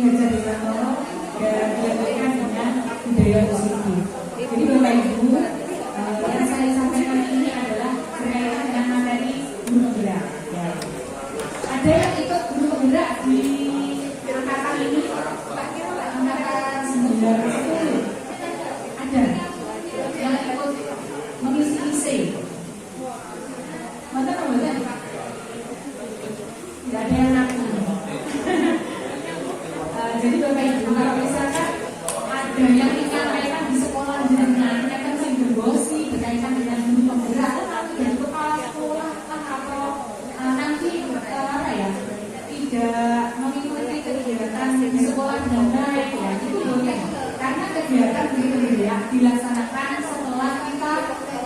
Hajar Dewantara dan dilakukan dengan budaya positif. Jadi Bapak Ibu, yang saya sampaikan ini adalah berkaitan dengan materi guru penggerak. Ya. Ada yang ikut guru penggerak di angkatan ini, angkatan 910. Ada yang ikut mengisi IC. Maka kemudian tidak ada yang ngaku. Jadi Bapak Ibu, kalau misalkan ada yang menyampaikan di sekolah jenengan yang kan sing berbosi berkaitan dengan guru penggerak dari kepala sekolah atau nanti apa ya tidak mengikuti kegiatan di sekolah dengan baik ya itu boleh, karena kegiatan guru penggerak dilaksanakan setelah kita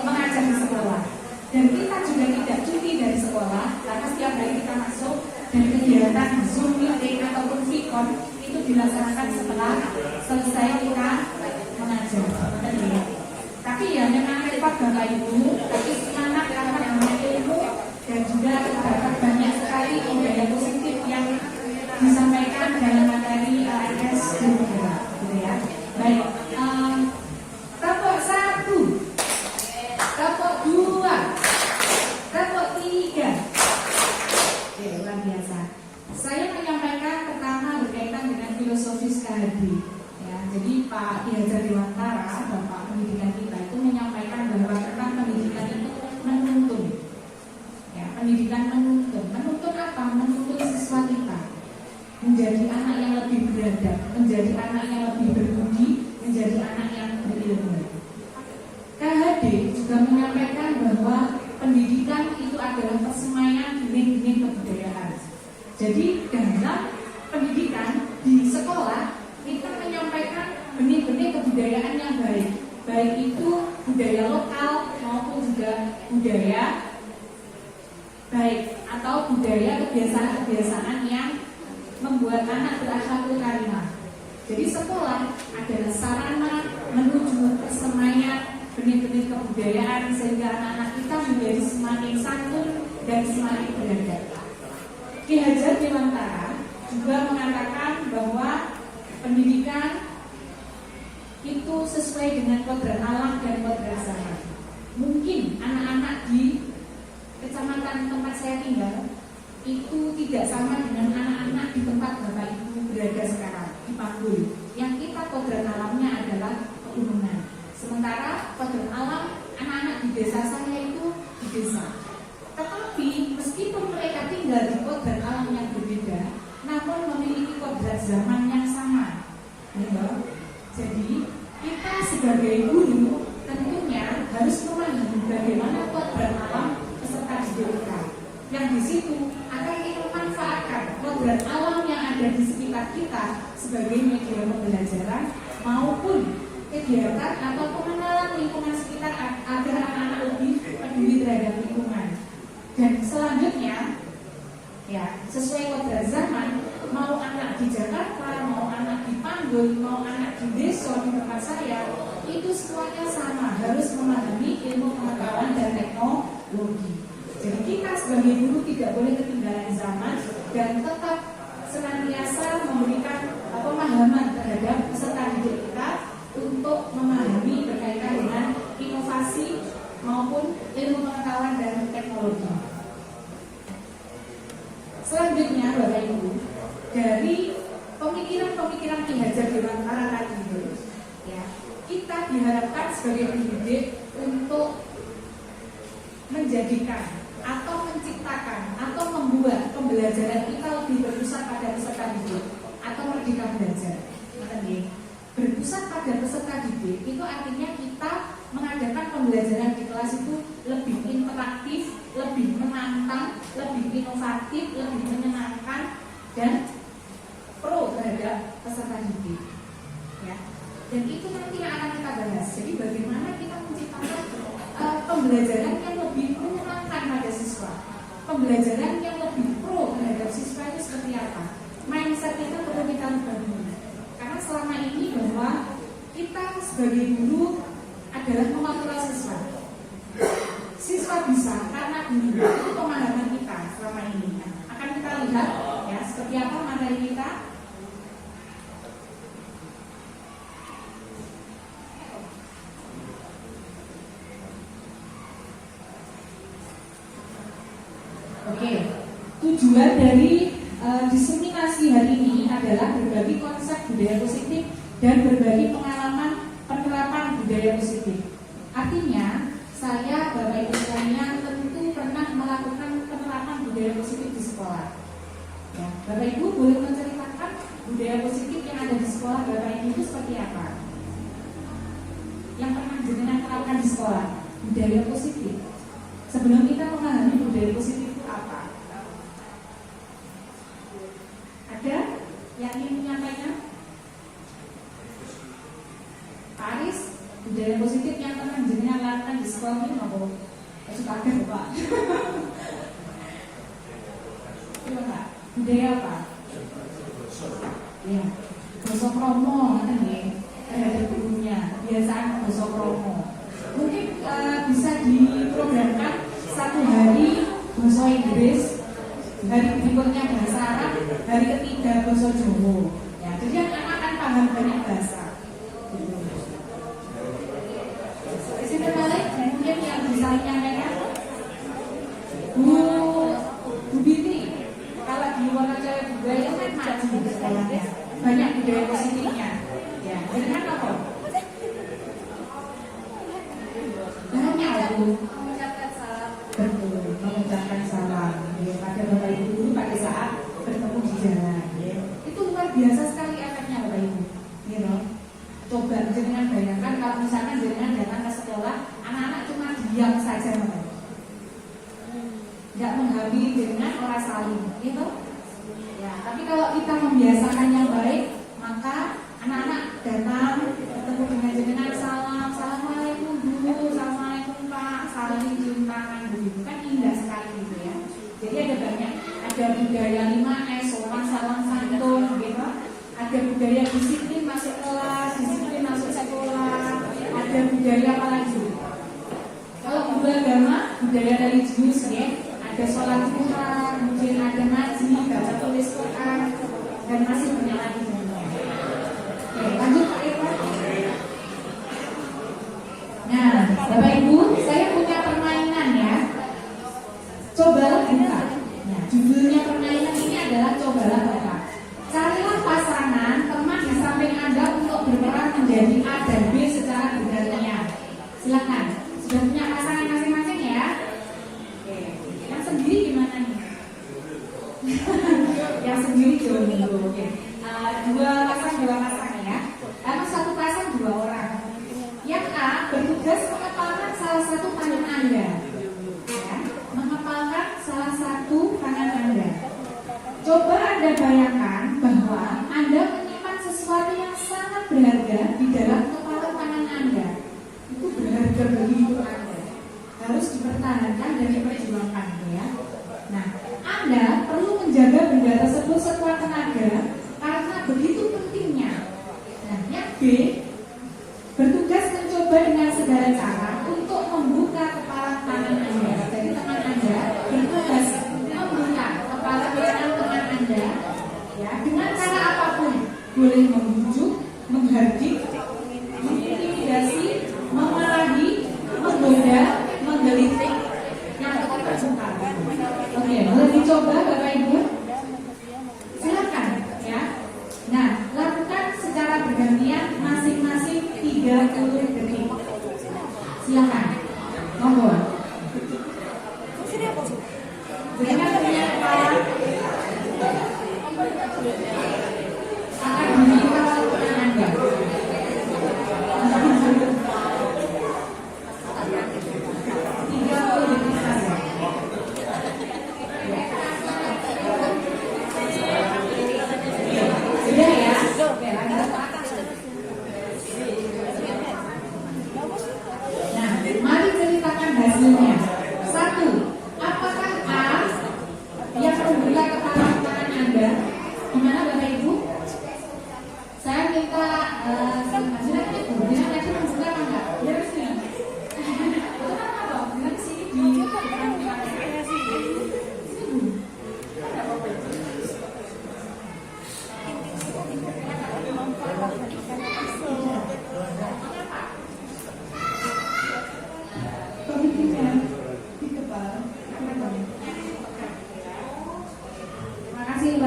mengajar di sekolah dan kita juga tidak cuti dari sekolah karena setiap hari kita masuk, dan kegiatan Zoom meeting ataupun Vicon itu dilaksanakan setelah selesai kita mengajar. Tapi ya memang repot Bapak Ibu, tapi semangat karena namanya ilmu dan juga terdapat banyak sekali budaya positif yang disampaikan dalam materi AS juga, gitu ya. Baik, kelompok 1, kelompok 2, kelompok 3. Oke, luar biasa. Saya menyampaikan pertama berkaitan dengan filosofis KHD. Ya, jadi Pak Ki Hajar Dewantara, Bapak Pendidikan kita itu menyampaikan bahwa tentang pendidikan itu menuntun. Ya, pendidikan menuntun. Menuntun apa? Menuntun siswa kita menjadi anak yang lebih beradab, menjadi anak yang lebih berbudi, menjadi anak yang berilmu. KHD juga menyampaikan bahwa pendidikan itu adalah persemaian benih-benih kebudayaan. Jadi dalam pendidikan di sekolah kita menyampaikan benih-benih kebudayaan yang baik, baik itu budaya lokal maupun juga budaya baik atau budaya kebiasaan-kebiasaan yang membuat anak berakhlakul karimah. Jadi sekolah adalah sarana menuju persemaian benih-benih kebudayaan sehingga anak-anak kita menjadi semakin santun dan semakin beradab. Ki Hajar Dewantara juga mengatakan bahwa pendidikan itu sesuai dengan kodrat alam dan kodrat zaman. Mungkin anak-anak di kecamatan tempat saya tinggal itu tidak sama dengan anak-anak di tempat Bapak Ibu berada sekarang di Panggul. Yang kita kodrat alamnya adalah pegunungan. Sementara kodrat alam anak-anak di desa saya itu di desa. Tetapi meskipun mereka tinggal di kodrat alam yang berbeda, namun memiliki kodrat zaman yang sama. Ya, jadi kita sebagai guru tentunya harus memahami bagaimana kodrat alam peserta didik kita. Yang di situ akan kita manfaatkan kodrat alam yang ada di sekitar kita sebagai media pembelajaran maupun kegiatan atau pengenalan lingkungan sekitar agar anak-anak lebih peduli terhadap lingkungan. Dan selanjutnya, ya sesuai kodrat zaman, mau anak di Jakarta, mau anak di Panggul, mau anak di desa di tempat saya, itu semuanya sama, harus memahami ilmu pengetahuan dan teknologi. Jadi kita sebagai guru tidak boleh ketinggalan zaman dan tetap senantiasa memberikan pemahaman terhadap peserta didik kita untuk memahami berkaitan dengan inovasi maupun ilmu pengetahuan dan teknologi. Selanjutnya Bapak Ibu, dari pemikiran-pemikiran Ki Hajar Dewantara tadi itu, ya, kita diharapkan sebagai pendidik untuk menjadikan atau menciptakan atau membuat pembelajaran kita lebih berpusat pada peserta didik atau merdeka belajar. Berpusat pada peserta didik itu artinya kita mengadakan pembelajaran di kelas itu lebih interaktif, lebih menantang, lebih inovatif, lebih menyenangkan dan pro terhadap peserta didik. Ya. Dan itu nanti yang akan kita bahas. Jadi bagaimana kita menciptakan pembelajaran yang lebih menyenangkan pada siswa, pembelajaran yang lebih pro terhadap siswa itu seperti apa? Mindset kita perlu kita bangun. Karena selama ini bahwa kita sebagai guru adalah memotivasi siswa. Siswa bisa karena guru, itu pemahaman kita selama ini. Akan kita lihat ya seperti apa materi kita. Oke, tujuan dari diseminasi hari ini adalah berbagi konsep budaya positif dan berbagi pengalaman penerapan budaya positif. Artinya, saya Bapak Ibu sekalian tentu pernah melakukan penerapan budaya positif di sekolah. Ya, Bapak Ibu boleh menceritakan budaya positif yang ada di sekolah Bapak Ibu itu seperti apa? Yang pernah jenengan terapkan di sekolah, budaya positif. Sebelum kita memahami budaya positif itu apa? Ada yang ingin menyampaikan? Pak Aris, budaya positif yang pernah jenengan lakukan di sekolah ini apa? Suka kaget Pak. Iya Pak, budaya apa? Ya, basa kromo, kan ya? Ada gurunya, kebiasaan basa kromo. Mungkin bisa diprogramkan satu hari bahasa Inggris, hari berikutnya bahasa Arab, hari ketiga bahasa Jawa. Ya, jadi anak akan paham banyak bahasa. Isi terbalik, mungkin yang bisa menyampaikan Bu Binti, kalau di Wonosobo budaya kan maju di sekolahnya, banyak budaya positifnya. Ya, dengan apa? Banyak Bu. Mengucapkan salam. Betul, mengucapkan salam ya, pada Bapak Ibu dulu pada saat bertemu di jalan ya. Itu luar biasa sekali efeknya Bapak Ibu ya, no? Coba jangan bayangkan kalau misalkan jangan datang ke sekolah, anak-anak cuma diam saja Bapak Ibu, nggak menghampiri dengan orang saling gitu ya. Tapi kalau kita membiasakan yang baik, maka anak-anak datang bertemu dengan jenengan salam, assalamualaikum Bu, assalamualaikum Pak, saling cium tangan begitu kan indah sekali gitu ya. Jadi ada banyak, ada budaya 5S, sopan salam santun gitu. Ada budaya disiplin masuk kelas, disiplin masuk sekolah. Ada budaya apa lagi? Kalau budaya agama, budaya religius ya. Ada sholat Jumat, mungkin ada ngaji, baca tulis Quran, dan masih banyak lagi. Oke, lanjut Pak Irwan. Nah, Bapak Ibu, saya punya permainan ya. Cobalah buka. Nah, judulnya permainan ini adalah cobalah buka. Carilah pasangan teman di samping Anda untuk berperan menjadi A dan B secara bergantian. Silakan. Sudah punya pasangan masing-masing ya? Oke. Yang sendiri gimana nih? Yang sendiri dulu. Oke. Dua pasang ya. Karena satu pasang 2 orang. Yang A bertugas mengepalkan salah satu tangan Anda. Ya, mengepalkan salah satu tangan Anda. Coba Anda bayangkan bahwa Anda menyimpan sesuatu yang sangat berharga di dalam kepala tangan Anda. Itu berharga bagi hidup Anda. Harus dipertahankan dan diperjuangkan ya. Nah, Anda perlu menjaga benda tersebut sekuat tenaga karena begitu pentingnya. Nah, yang B bertugas mencoba dengan segala cara untuk membuka kepala tangan Anda. Jadi teman Anda bertugas membuka kepala tangan Anda ya, dengan cara apapun. Boleh membujuk, menghardik, mengintimidasi, memarahi, menggoda, menggelitik, yang terjungkal. Oke, boleh dicoba Bapak Ibu? Silakan ya. Nah, lakukan secara bergantian masing-masing 30 detik. Silakan. Monggo. Jangan punya kepala. Akan bunyi kepala Anda. 30 detik saja. Sudah ya? Oke, lanjut.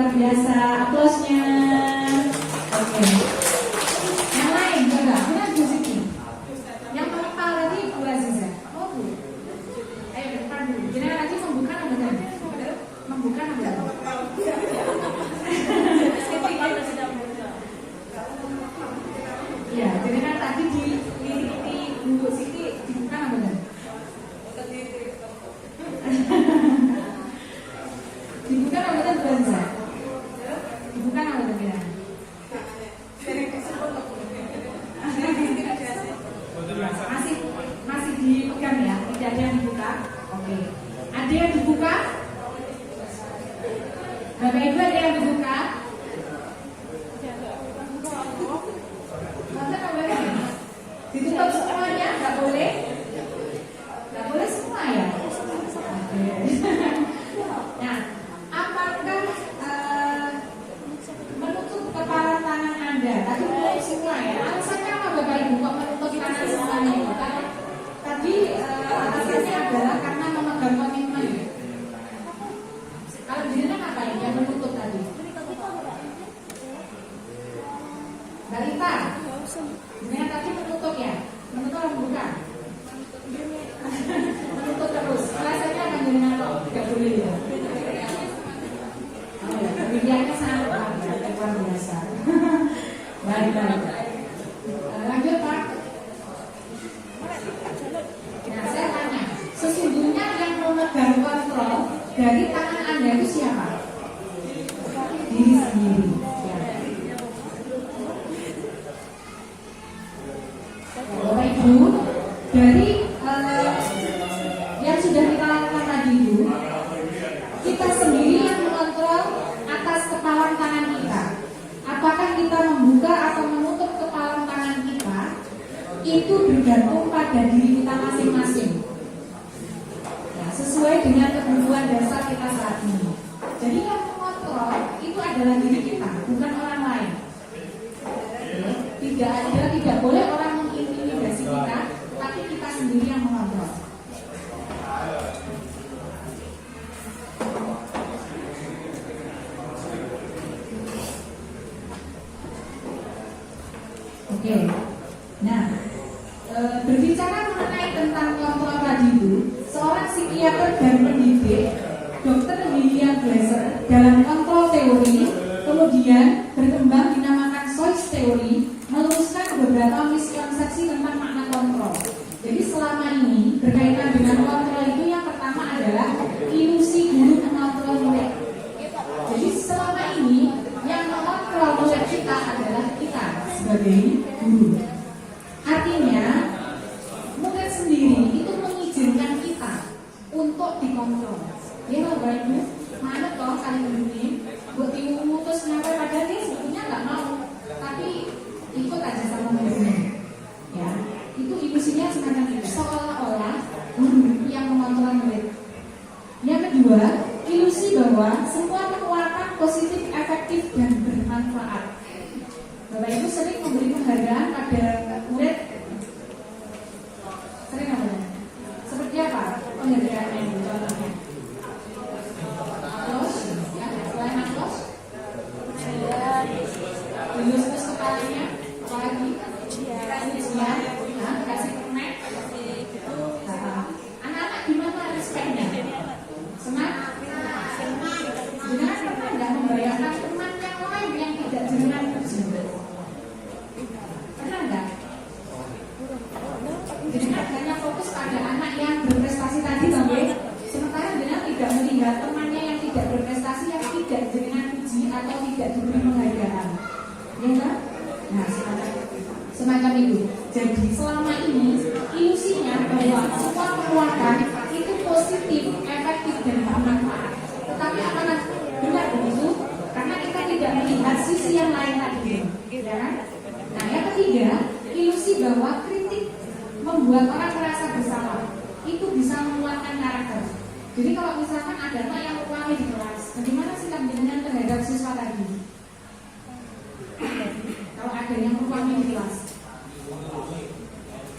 luar biasa. Aplausnya. Oke. Yang lain coba. Benar Bu Siti. Yang menepal tadi Bu Aziza. Oh Bu. Ayo depan dulu. Jenengan lagi membuka apa benar? Membuka apa benar? Ya, jenengan tadi di Bu Siti dibuka apa benar? Dibuka apa benar Bu Aziza? Dibuka apa benar? Masih dipegang ya, tidak ada yang dibuka. Oke, ada yang dibuka? Bapak Ibu ada yang dibuka? Masa nggak boleh? Ditutup semuanya, nggak boleh? Nggak boleh semua ya? Oke. Nah, apakah menutup kepala tangan Anda? Tadi belum semua ya. Alasannya apa Bapak Ibu kok menutup tangan semuanya itu? Tadi alasannya adalah karena memegang komitmen. Kalau jenengan apa yang menutup tadi? Mbak Rita, jenengan tadi menutup ya? Menutup atau membuka? Menutup terus. Alasannya akan jenengan kok tidak boleh ya? Oh ya, pemilihannya sangat luar biasa. Baik. Lanjut Pak. Nah, saya tanya, sesungguhnya yang memegang kontrol dari tangan Anda itu siapa? Diri sendiri. Ya. Bapak Ibu, dari yang sudah kita lakukan tadi itu, kita sendiri yang mengontrol atas kepalan tangan kita. Apakah kita membuka atau menutup kepalan tangan kita, itu bergantung pada diri kita masing-masing. Nah, sesuai dengan kebutuhan dasar kita saat ini. Jadi yang mengontrol itu adalah diri kita, bukan orang lain. Tidak boleh orang mengintimidasi kita, tapi kita sendiri yang mengontrol. Oke. Nah, berbicara mengenai tentang kontrol tadi itu, seorang psikiater dan pendidik, Dr. William Glasser, dalam kontrol teori, kemudian berkembang dinamakan choice theory, meluruskan beberapa miskonsepsi tentang makna kontrol. Jadi selama ini berkaitan dengan kontrol itu yang pertama adalah ilusi guru mengontrol murid. Jadi selama ini yang mengontrol murid kita adalah kita sebagai guru. Artinya murid sendiri itu mengizinkan kita untuk dikontrol. Ya Bapak Ibu, mana toh kalian ini buat ibu mutus kenapa padahal dia sebetulnya nggak mau, tapi ikut aja sama muridnya. Ya, itu ilusinya semacam itu, seolah-olah guru yang mengontrol murid. Yang kedua, ilusi bahwa semua penguatan positif, efektif dan bermanfaat. Bapak Ibu sering memberi penghargaan pada murid. Sering apa? Seperti apa penghargaannya ini contohnya? Aplaus, ya, selain aplaus, dilus-lus kepalanya, apalagi ujian, nah, kasih permen. Anak-anak gimana respeknya? Senang? Jangan pernah tidak membayangkan teman yang lain yang tidak jenengan puji. Pernah enggak? Jenengan hanya fokus pada anak yang berprestasi tadi, Bapak. Sementara jenengan tidak melihat temannya yang tidak berprestasi, yang tidak jenengan puji atau tidak diberi penghargaan. Ya enggak? Nah, semacam itu. Jadi selama ini ilusinya bahwa semua penguatan itu positif, efektif dan bermanfaat. Tetapi apakah benar begitu? Karena kita tidak melihat sisi yang lain tadi, ya kan? Nah, yang ketiga, ilusi bahwa kritik membuat orang merasa bersalah. Itu bisa menguatkan karakter. Jadi kalau misalkan ada anak yang ulangi di kelas, bagaimana sikap jenengan terhadap siswa tadi? Kalau ada yang ulangi di kelas,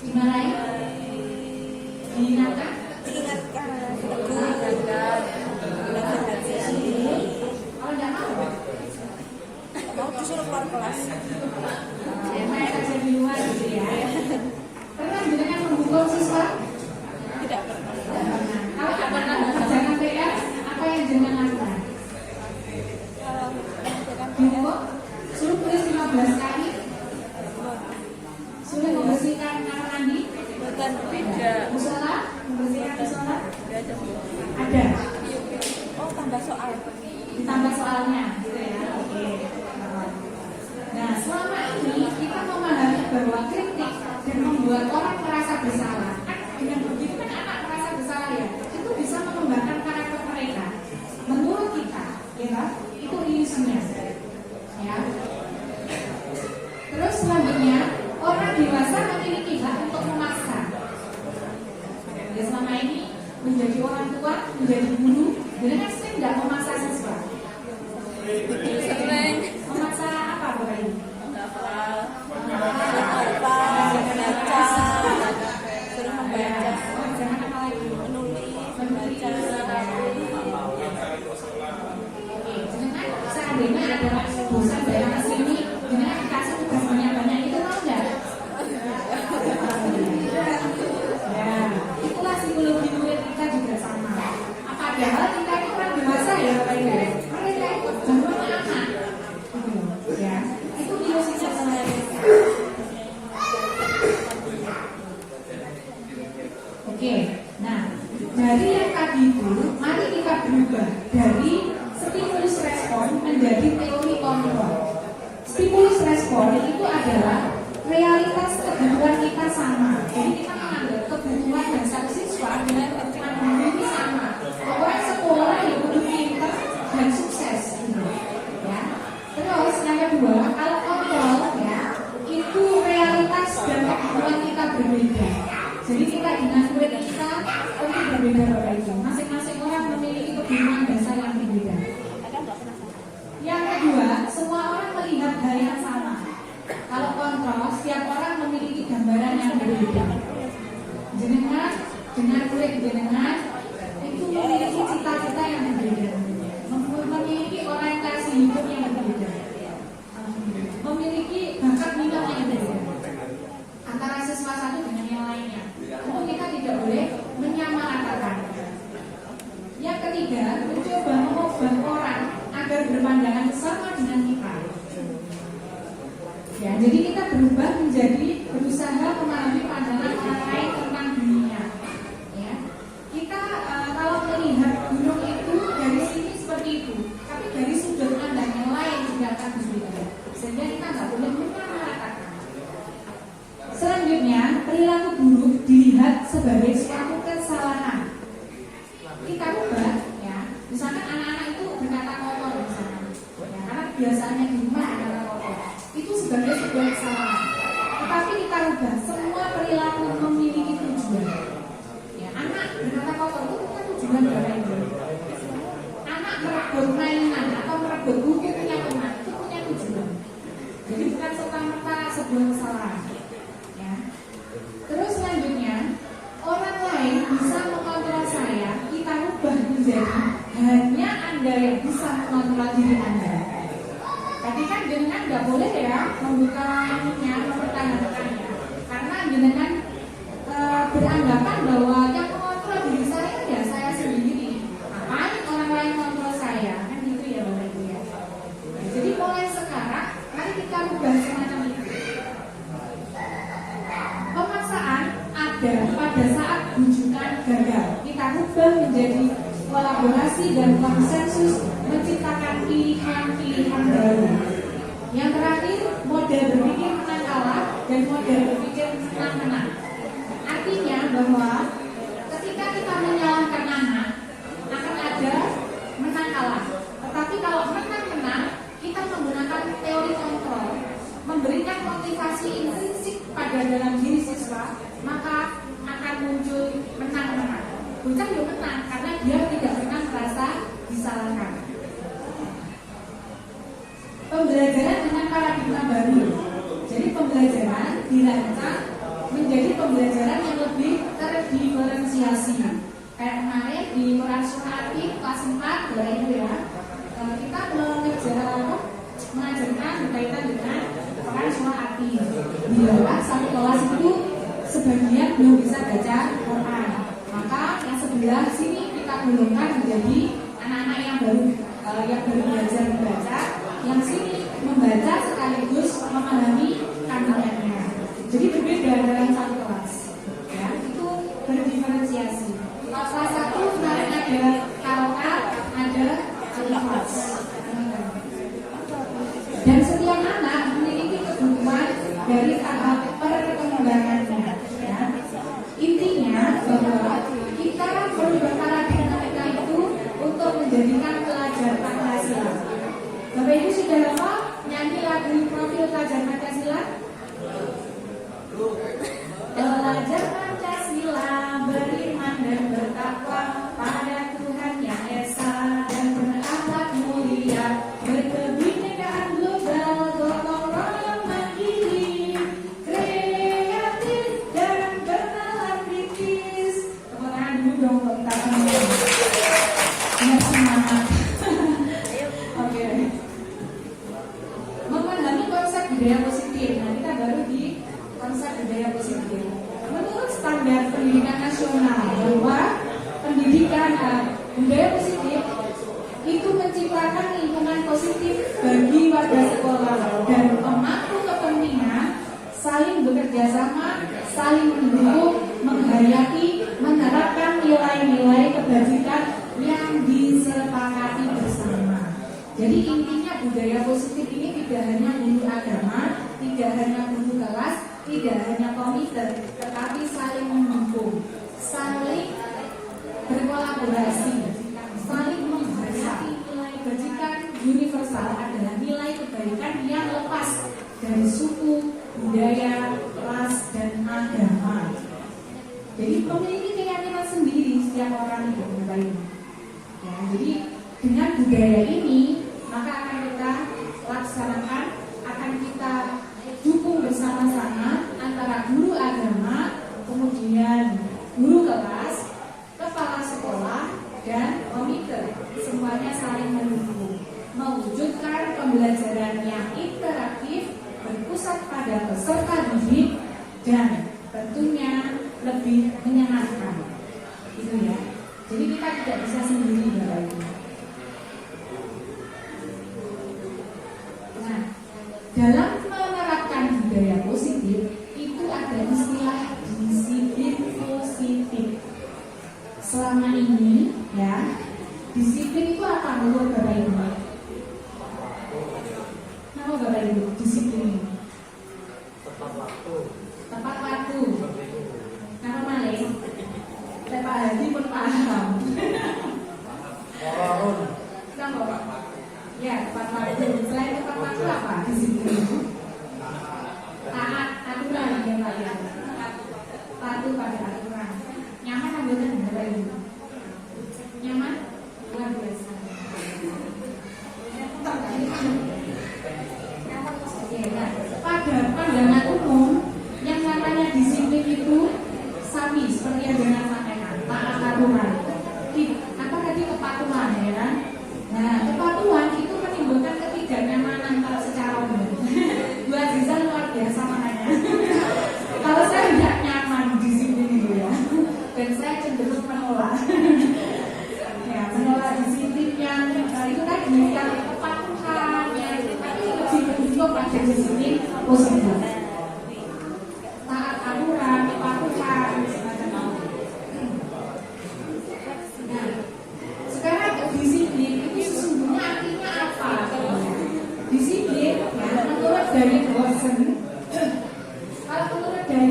dimarahin? Diingatkan? Kalau tidak mau, Ada. Oh, tambah soal. Ditambah soalnya, gitu ya. Oke. Nah, selama ini kita memahami bahwa kritik dan membuat orang merasa bersalah. Dengan begitu kan anak merasa bersalah ya. Itu bisa mengembangkan karakter mereka. Menurut kita, ya, itu ilusinya. Ya. Terus selanjutnya, orang dewasa memiliki hak untuk memaksa. Ya, selama ini menjadi orang tua, menjadi guru, dengan sering tidak memaksa siswa. Sering. Memaksa apa Bapak Ibu? Menghafal, membaca, suruh membaca, Jangan apa lagi? menulis, membaca. Oke, dengan seandainya ada bosan daerah sini, dengan dikasih tugas banyak-banyak itu mau nggak? Ya, itulah psikologi murid kita juga sama. Padahal kita itu orang dewasa ya Bapak Ibu. Mereka itu baru anak. Ya, itu ilusi sebenarnya. Oke, nah dari yang tadi itu, mari kita berubah dari stimulus respon menjadi teori kontrol. Stimulus respon itu adalah realitas kebutuhan kita sama. Jadi kita menganggap kebutuhan dasar siswa dengan kebutuhan guru ini sama. Orang sekolah ya butuh pintar dan sukses. Gitu. Ya. Terus yang kedua, kalau kontrol ya itu realitas dan kebutuhan kita berbeda. Jadi kita dengan murid kita tentu berbeda Bapak Ibu. Masing-masing orang memiliki kebutuhan dasar yang berbeda. Yang kedua, semua orang melihat hal yang sama. Kalau kontrol, setiap orang memiliki gambaran yang berbeda. Jenengan dengan murid jenengan itu memiliki cita-cita yang berbeda, memiliki orientasi hidup yang berbeda, memiliki bakat minat yang berbeda antara siswa satu dengan yang lainnya. Tentu kita tidak boleh menyamaratakan. Yang ketiga, mencoba mengubah orang agar berpandangan sama dengan kita. Ya, jadi kita berubah menjadi berusaha memahami pandangan orang lain tentang dunia. Ya, kita kalau melihat gunung itu dari sini seperti itu, tapi dari sudut pandang yang lain juga akan berbeda. Sehingga kita nggak boleh menyamaratakan. Selanjutnya, perilaku buruk dilihat sebagai suatu kesalahan. Kita ubah, ya. Misalkan anak-anak itu berkata kotor, misalkan, ya, karena biasanya di rumah berkata kotor, itu sebagai sebuah kesalahan. Tetapi kita ubah, semua perilaku memiliki tujuan. Ya, anak berkata kotor itu kan tujuan Bapak Ibu. Anak merebut mainan atau merebut buku punya teman itu punya tujuan. Jadi bukan serta-merta sebuah kesalahan. Ya. Terus selanjutnya, orang lain bisa mengontrol saya, kita ubah menjadi hanya Anda yang bisa mengontrol diri Anda. Tadi kan jenengan nggak boleh ya membuka ininya, mempertahankannya, karena jenengan beranggapan bahwa yang mengontrol diri saya ya saya sendiri. Ngapain orang lain mengontrol saya? Kan gitu ya Bapak Ibu ya. Jadi mulai sekarang, mari kita ubah semacam itu. Pemaksaan ada pada saat bujukan gagal. Kita ubah menjadi kolaborasi dan konsensus menciptakan pilihan-pilihan baru. Yang terakhir, model berpikir menang kalah dan model berpikir menang-menang. Artinya bahwa ketika kita menyalahkan anak, akan ada menang kalah. Tetapi kalau menang-menang, kita menggunakan teori kontrol, memberikan motivasi intrinsik pada dalam diri siswa, maka akan muncul menang-menang. Bukan dia menang karena dia tidak pernah merasa disalahkan. Pembelajaran dengan paradigma baru. Jadi pembelajaran dirancang menjadi pembelajaran yang lebih terdiferensiasi. Kayak kemarin di Murasuhati kelas 4 Bapak Ibu ya, kita mengajarkan berkaitan dengan peran surah hati. Bila satu kelas itu sebagian belum bisa baca Quran, maka yang sebelah sini kita golongkan menjadi anak-anak yang baru belajar membaca, yang sini membaca sekaligus memahami kandungannya. Jadi berbeda dalam satu kelas. Ya, itu berdiferensiasi. Kelas 1 kemarin ada Budaya positif itu menciptakan lingkungan positif bagi warga sekolah dan pemangku kepentingan saling bekerja sama, saling mendukung, menghayati, menerapkan nilai-nilai kebajikan yang disepakati bersama. Jadi intinya budaya positif ini tidak hanya guru agama, tidak hanya guru kelas, tidak hanya komite, tetapi saling mendukung, saling berkolaborasi, saling menghayati nilai kebajikan universal adalah nilai kebaikan yang lepas dari suku, budaya, ras, dan agama. Jadi memiliki keyakinan sendiri setiap orang itu, Bapak Ibu. Ya, jadi dengan budaya ini maka akan kita laksanakan, akan kita dukung bersama-sama antara guru agama, kemudian guru kelas, kepala sekolah, dan komite. Semuanya saling mendukung, mewujudkan pembelajaran yang interaktif, berpusat pada peserta didik, dan tentunya lebih menyenangkan. Itu ya. Jadi kita tidak bisa sendiri, Bapak Ibu. Nah, dalam menerapkan budaya positif itu ada istilah disiplin positif. Selama ini ya, disiplin itu apa menurut Bapak Ibu? Nama Bapak Ibu disiplin ini? Tepat waktu. Tepat waktu. Nama Malik. Pak Hadi pun paham. Sama Pak. Ya, tepat waktu. Selain tepat waktu apa disiplin? Taat aturan ya Pak ya. Patuh pada aturan. Nyaman anggota Bapak Ibu? Nyaman? Luar biasa. Pada pandangan umum yang namanya disiplin itu sami seperti yang dengan sampaikan, taat aturan. Apa tadi kepatuhan ya kan? Nah, kepatuhan itu menimbulkan ketidaknyamanan kalau secara umum. Bu Aziza luar biasa makanya. Kalau saya tidak nyaman disiplin itu ya, dan saya cenderung menolak. Ya, menolak disiplin yang itu tadi yang kepatuhan ya, tapi lebih berujung pada disiplin positif. Taat aturan, kepatuhan, semacam itu. Nah, sekarang disiplin itu sesungguhnya artinya apa? Disiplin, ya, menurut dari Dawson, kalau menurut dari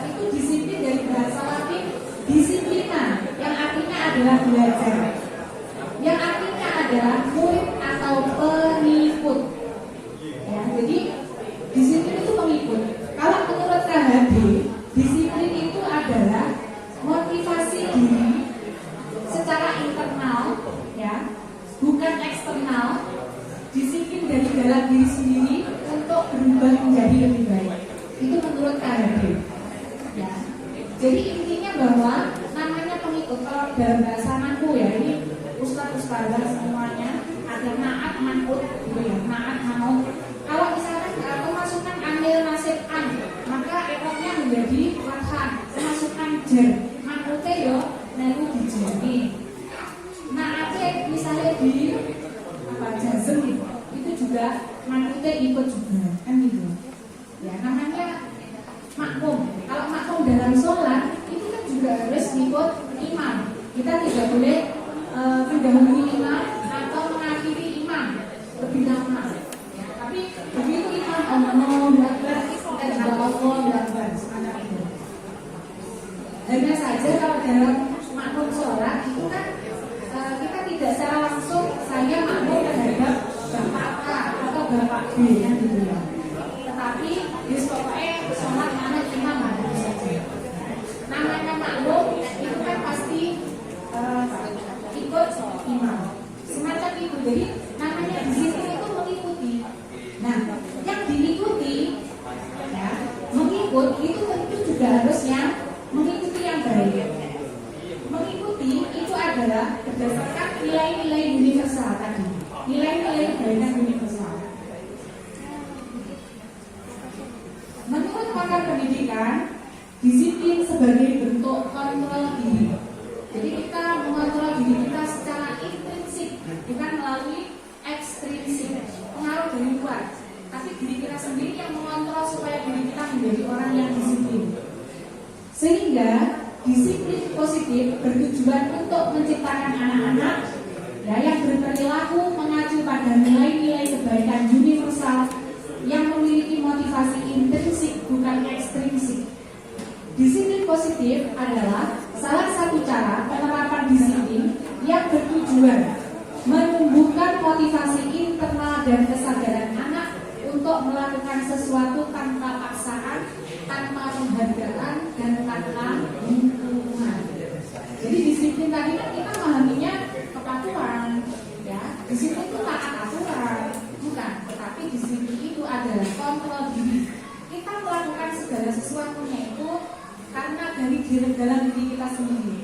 itu disiplin dari bahasa Latin disiplina, yang artinya adalah belajar, yang artinya adalah murid atau pengikut. Ya, jadi disiplin itu pengikut. Kalau menurut KHD, disiplin itu adalah motivasi diri secara internal, ya, bukan eksternal. Disiplin dari dalam diri sendiri untuk berubah menjadi lebih baik. Itu menurut KHD. Ya. Jadi intinya bahwa namanya pengikut, kalau dalam bahasa Manku ya, ini ustaz-ustazah semuanya ada naat manut, gitu ya, naat manut. Kalau misalkan kemasukan amil nasib an, maka ekotnya menjadi fathah, kemasukan jer, manute yo nelu dijeri. Naate misalnya di apa jazm itu juga manute ikut juga, kan gitu. Ya namanya makmum. Kalau makmum dalam sholat itu kan juga harus ikut imam. Kita tidak boleh mendahului imam atau mengakhiri imam lebih lama. Ya, tapi begitu imam Allahu Akbar, kita juga Allahu Akbar semacam itu. Hanya saja kalau dalam makmum sholat itu kan kita tidak secara langsung saya makmum terhadap bapak A atau bapak B kan gitu ya. Tetapi di pokoknya sholat manut imam ada saja. Namanya makmum itu kan pasti ikut imam. Semacam itu. Jadi namanya di situ itu mengikuti. Nah, yang diikuti ya, mengikut itu tentu juga harus yang mengikuti yang baik. Mengikuti itu adalah berdasarkan nilai-nilai universal tadi. Nilai-nilai kebaikan universal. Menurut pakar pendidikan, disiplin sebagai bentuk kontrol diri. Jadi kita mengontrol diri ketiga, disiplin positif bertujuan untuk menciptakan anak-anak ya, yang berperilaku mengacu pada nilai-nilai kebaikan universal yang memiliki motivasi intrinsik bukan ekstrinsik. Disiplin positif adalah salah satu cara penerapan disiplin yang bertujuan menumbuhkan motivasi internal dan kesadaran anak untuk melakukan sesuatu tanpa paksaan, tanpa penghargaan, dan tanpa hukuman. Jadi disiplin tadi kan kita memahaminya kepatuhan, ya. Disiplin itu taat aturan, bukan. Tetapi disiplin itu adalah kontrol diri. Kita melakukan segala sesuatunya itu karena dari dalam diri kita sendiri.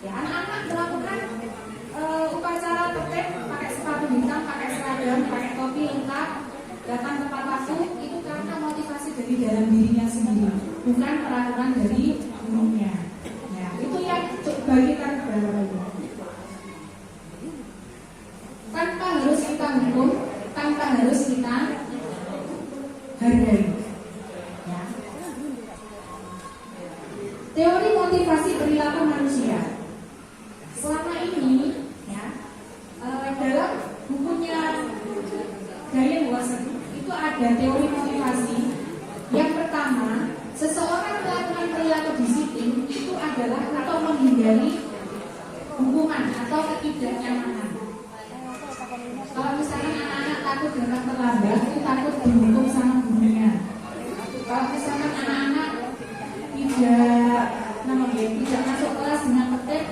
Ya, anak-anak melakukan upacara tertib, pakai sepatu hitam, pakai seragam, pakai topi lengkap, datang tepat waktu, itu karena motivasi dari dalam dirinya sendiri, bukan peraturan dari gurunya. Ya, itu yang bagi kita berlaku. Tanpa harus kita hukum, tanpa harus kita hargai. Ya. Teori motivasi perilaku manusia. Selama ini, ya, dalam bukunya Diane Watson itu ada teori motivasi. Yang pertama, seseorang melakukan perilaku disiplin itu adalah untuk menghindari hukuman atau ketidaknyamanan. Kalau misalnya anak-anak takut datang terlambat, itu takut dihukum sama gurunya. Kalau misalnya anak-anak tidak masuk kelas dengan tertib,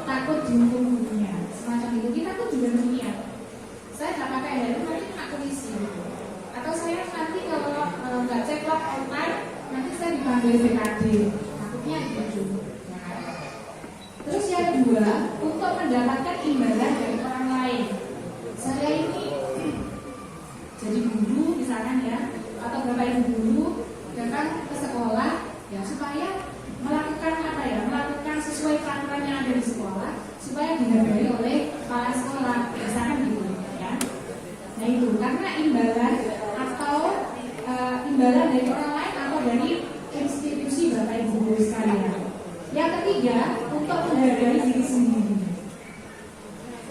takut dihukum gurunya. Semacam itu. Kita tuh juga demikian. Saya nggak pakai helm, nanti kena polisi. Atau saya nanti kalau nggak cek log online, nanti saya dipanggil BKD. Takutnya gitu. Nah. Terus yang kedua, untuk mendapatkan imbalan dari orang lain. Saya ini jadi guru misalkan ya, atau bapak ibu guru datang ke sekolah ya supaya melakukan apa ya, melakukan sesuai peraturan yang ada di sekolah supaya dihargai oleh kepala sekolah, misalkan gitu ya. Nah itu karena imbalan atau imbalan dari orang lain atau dari institusi bapak ibu guru sekalian. Yang ketiga, untuk menghargai diri sendiri.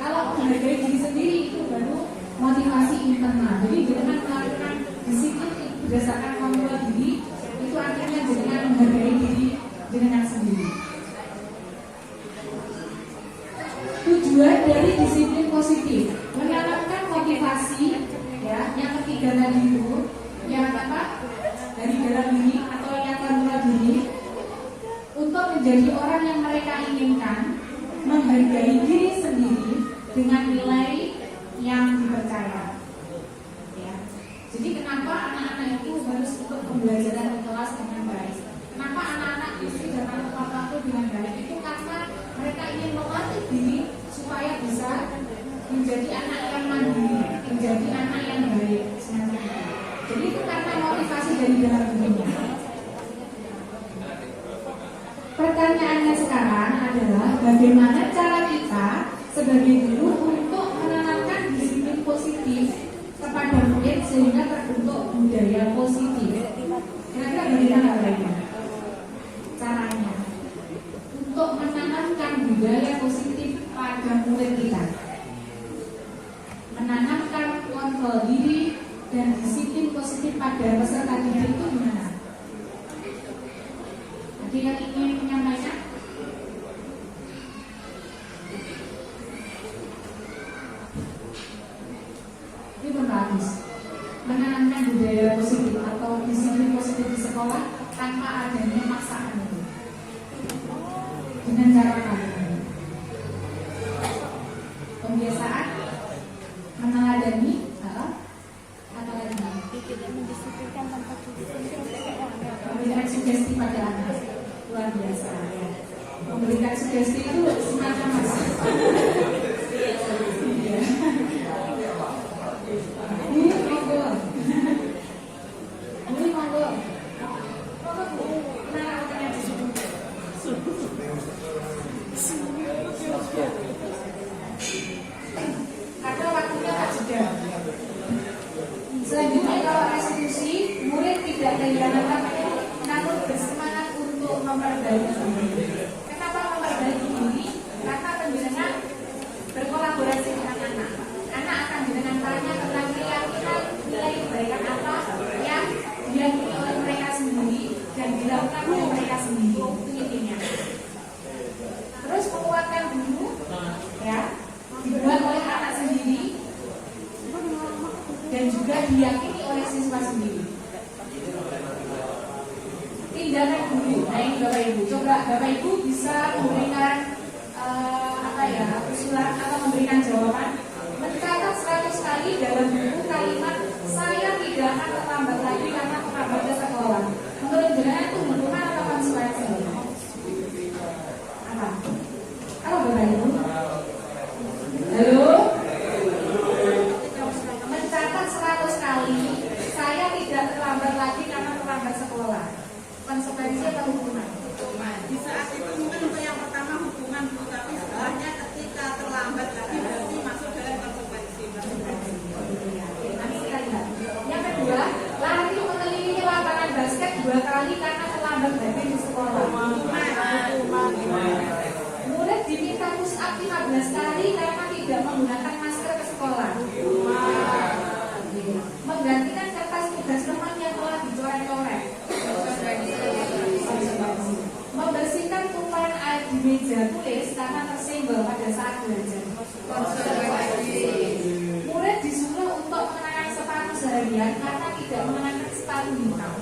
Kalau menghargai diri sendiri itu baru motivasi internal. Jadi dengan melakukan disiplin berdasarkan kontrol diri, itu artinya dengan menghargai diri dengan sendiri. Tujuan dari disiplin positif menanamkan motivasi, ya. Yang ketiga tadi itu, yang apa? Dari dalam diri atau yang kontrol diri untuk menjadi orang yang mereka inginkan, menghargai diri sendiri dengan nilai yang dipercaya. Ya. Jadi kenapa anak-anak itu harus ikut pembelajaran di kelas dengan baik? Kenapa anak-anak mesti datang tepat waktu dengan baik? Itu karena mereka ingin melatih diri supaya bisa menjadi anak yang mandiri, menjadi anak yang baik. Jadi itu karena motivasi dari dalam dirinya. Pertanyaannya sekarang adalah bagaimana cara kita sebagai guru untuk menanamkan disiplin positif kepada murid sehingga terbentuk budaya positif. Kira-kira bagaimana caranya? Caranya untuk menanamkan budaya positif pada murid kita, menanamkan kontrol diri dan disiplin positif pada peserta didik itu gimana? Ada yang ingin menyampaikan? Ini bagus. Menanamkan budaya positif atau disiplin positif di sekolah tanpa adanya paksaan itu. Dengan cara apa? Pembiasaan, meneladani, atau lagi tidak mendisiplinkan tanpa memberikan sugesti pada anak. Luar biasa ya. Memberikan sugesti itu semacam apa? Monggo. diyakini oleh siswa sendiri. Tindakan guru. Nah ini Bapak Ibu, coba Bapak Ibu bisa memberikan usulan atau memberikan jawaban. Mencatat 100 kali dalam buku kalimat saya tidak akan terlambat lagi karena terlambat ke sekolah. Menurut jenengan itu hukuman atau konsekuensi? Apa? Apa Bapak Ibu? Halo? Mencatat 100 kali saya tidak terlambat lagi karena terlambat sekolah. Konsekuensi atau hukuman? Di saat itu mungkin untuk yang pertama hukuman, tapi setelahnya ketika terlambat lagi berarti masuk dalam konsekuensi. Nanti kita lihat. Yang kedua, lari mengelilingi lapangan basket 2 kali karena terlambat lagi di sekolah. Murid diminta push up 15 kali karena tidak menggunakan masker ke sekolah. Menggantikan kertas tugas rumah yang telah dicoret-coret. Membersihkan tumpahan air di meja tulis karena tersenggol pada saat belajar. Murid disuruh untuk mengenakan sepatu seharian karena tidak mengenakan sepatu hitam.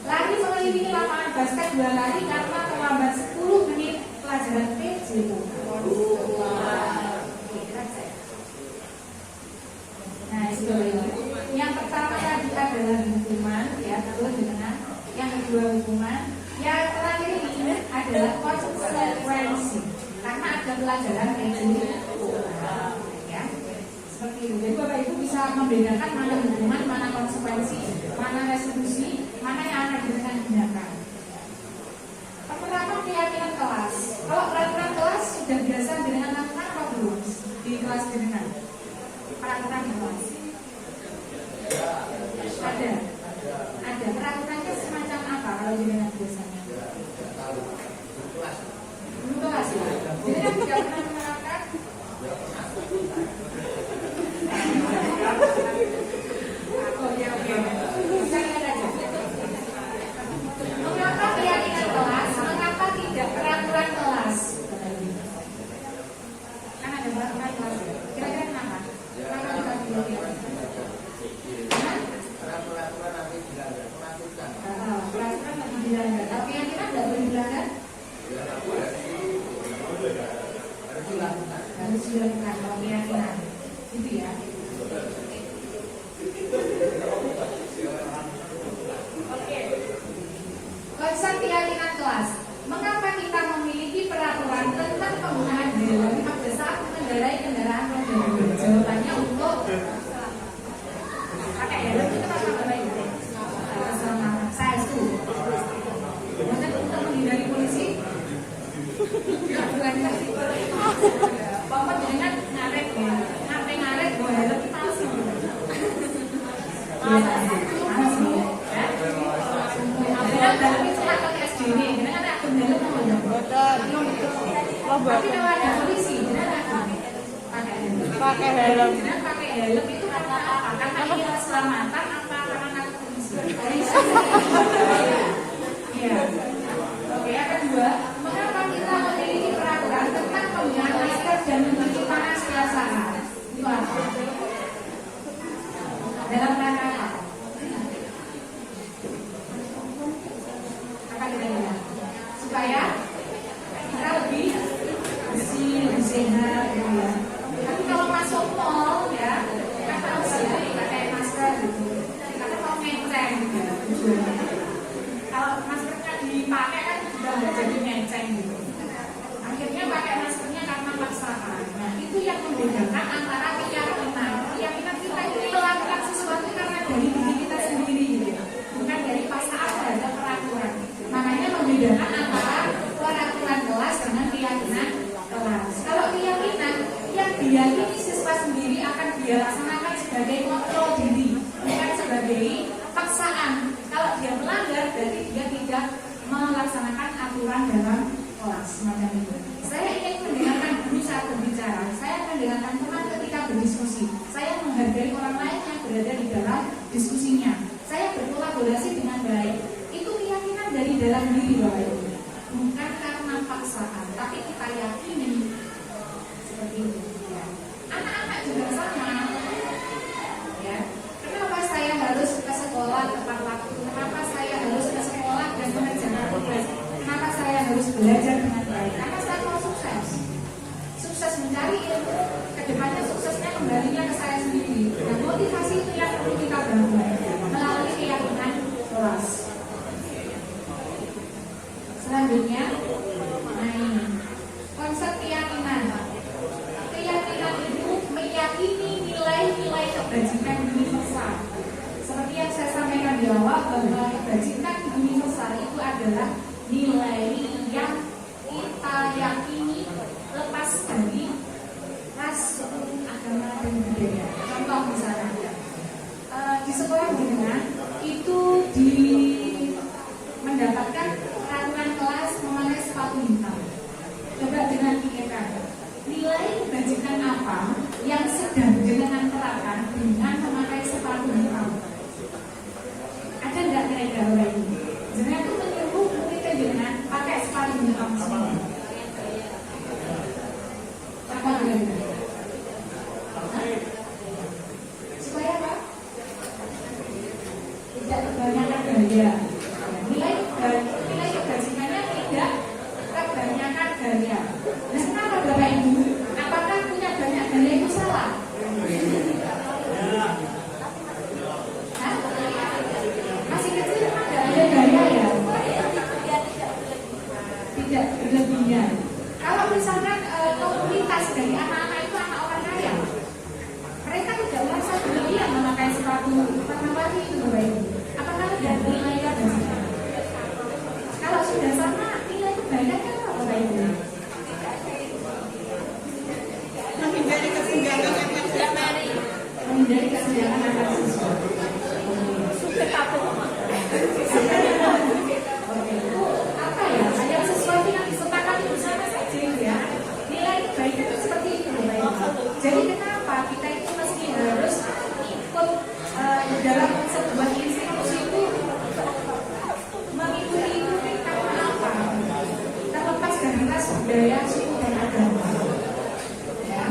Lari mengelilingi lapangan basket 2 kali karena terlambat 10 menit pelajaran PJK. Nah, itu yang pertama tadi adalah hukuman, ya, terus dengan yang kedua hukuman, yang terakhir ini adalah konsekuensi karena ada pelajaran PJK. Ya, seperti itu. Jadi Bapak Ibu bisa membedakan mana hukuman, mana konsekuensi, mana restitusi, mana yang akan digunakan. Penerapan keyakinan kelas. Kalau peraturan kelas sudah biasa dengan lakukan apa belum di kelas dengan peraturan kelas? Ada peraturannya semacam apa kalau jenengan biasanya? Belum kelas ya? Jenengan tidak pernah menerapkan? Oke. Bisa lihat aja. Mengapa keyakinan kelas? Mengapa tidak peraturan kelas? Kan ada peraturan kelas. Kira-kira kenapa? Kenapa kita pilih? Peraturan lagi dilanggar. Kalau keyakinan tidak boleh dilanggar? Harus dilakukan kalau keyakinan. Gitu ya. Konsep keyakinan kelas. Mengapa kita memiliki peraturan tentang penggunaan helm pada saat mengendarai kendaraan roda 2? Jawabannya untuk pakai helm itu kan apa baiknya? Saya setuju. Kemudian untuk menghindari polisi. Bapak jangan ngaret ya. Ngaret bawa helm itu palsu. Palsu. Dalam itu akan SDW, karena kan akun dalam tapi kalau ada polisi, pakai helm. Pakai helm itu karena apa? Karena ingin keselamatan apa karena takut polisi? Iya. Oke, yang kedua, mengapa kita memiliki peraturan tentang penggunaan masker dan mencuci tangan setelah sahur? Itu apa? Dalam rangka apa? Supaya kita lebih bersih, lebih sehat, ya. Tapi kalau masuk mall, ya, kan harus pakai masker gitu. Karena kalau ngenceng, ya, kalau maskernya dipakai kan sudah nggak jadi ngenceng gitu. Akhirnya pakai maskernya karena paksaan. Nah, itu yang membedakan antara keyakinan kita itu melakukan sesuatu karena dari diri kita sendiri, gitu. Bukan dari paksaan terhadap peraturan. Makanya membedakan antara peraturan kelas dengan keyakinan kelas. Kalau keyakinan yang diyakini siswa sendiri akan dia laksanakan sebagai kontrol diri, bukan sebagai paksaan. Kalau dia melanggar, berarti dia tidak melaksanakan aturan dalam kelas semacam itu. Saya ingin mendengarkan guru saat berbicara. Saya akan mendengarkan teman ketika berdiskusi. Saya menghargai orang lain yang berada di dalam diskusinya. Saya berkolaborasi dengan baik. Itu keyakinan dari dalam diri Bapak Ibu. Bukan karena paksaan, tapi kita yakini seperti itu. Ya. Anak-anak juga sama. mencari ilmu kedepannya suksesnya kembalinya ke saya sendiri. Dan motivasi itu yang perlu kita bangun melalui keyakinan kelas. Selanjutnya, nah ini konsep keyakinan. Keyakinan itu meyakini nilai-nilai kebajikan universal. Seperti yang saya sampaikan di awal bahwa kebajikan universal itu adalah nilai yang kita yakini lepas dari ras, suku, agama, dan budaya. Contoh misalnya di sekolah jenengan itu mendapatkan peraturan kelas memakai sepatu hitam. Coba dengan pikirkan nilai kebajikan apa yang sedang jenengan terapkan dengan memakai sepatu hitam. Ada nggak kira-kira ini? Jenengan itu menyuruh kita jenengan pakai sepatu hitam semua. Apa kira-kira? Supaya apa? Tidak kebanyakan gaya. Nilai kebajikannya tidak kebanyakan gaya. Nah, kenapa Bapak Ibu? Apakah punya banyak gaya itu salah? Hah? Masih kecil memang tidak ada gaya ya? Tidak berlebihan. Kalau misalkan komunitas dari anak-anak itu anak orang kaya, mereka tidak merasa berlebihan memakai sepatu warna-warni itu Bapak Ibu. Apakah tidak nilai kebajikan? Kalau sudah sama nilai kebaikan kan apa Bapak Ibu? Menghindari kesenjangan antar siswa. Menghindari kesenjangan antar siswa. Oke, itu apa ya? Yang sesuatu yang disepakati bersama saja ya. Nilai kebaikan itu seperti itu Bapak Ibu. Jadi kenapa kita itu mesti harus ikut dalam sebuah institusi itu mengikuti karena apa? Terlepas dari ras, budaya, suku, dan agama. Ya.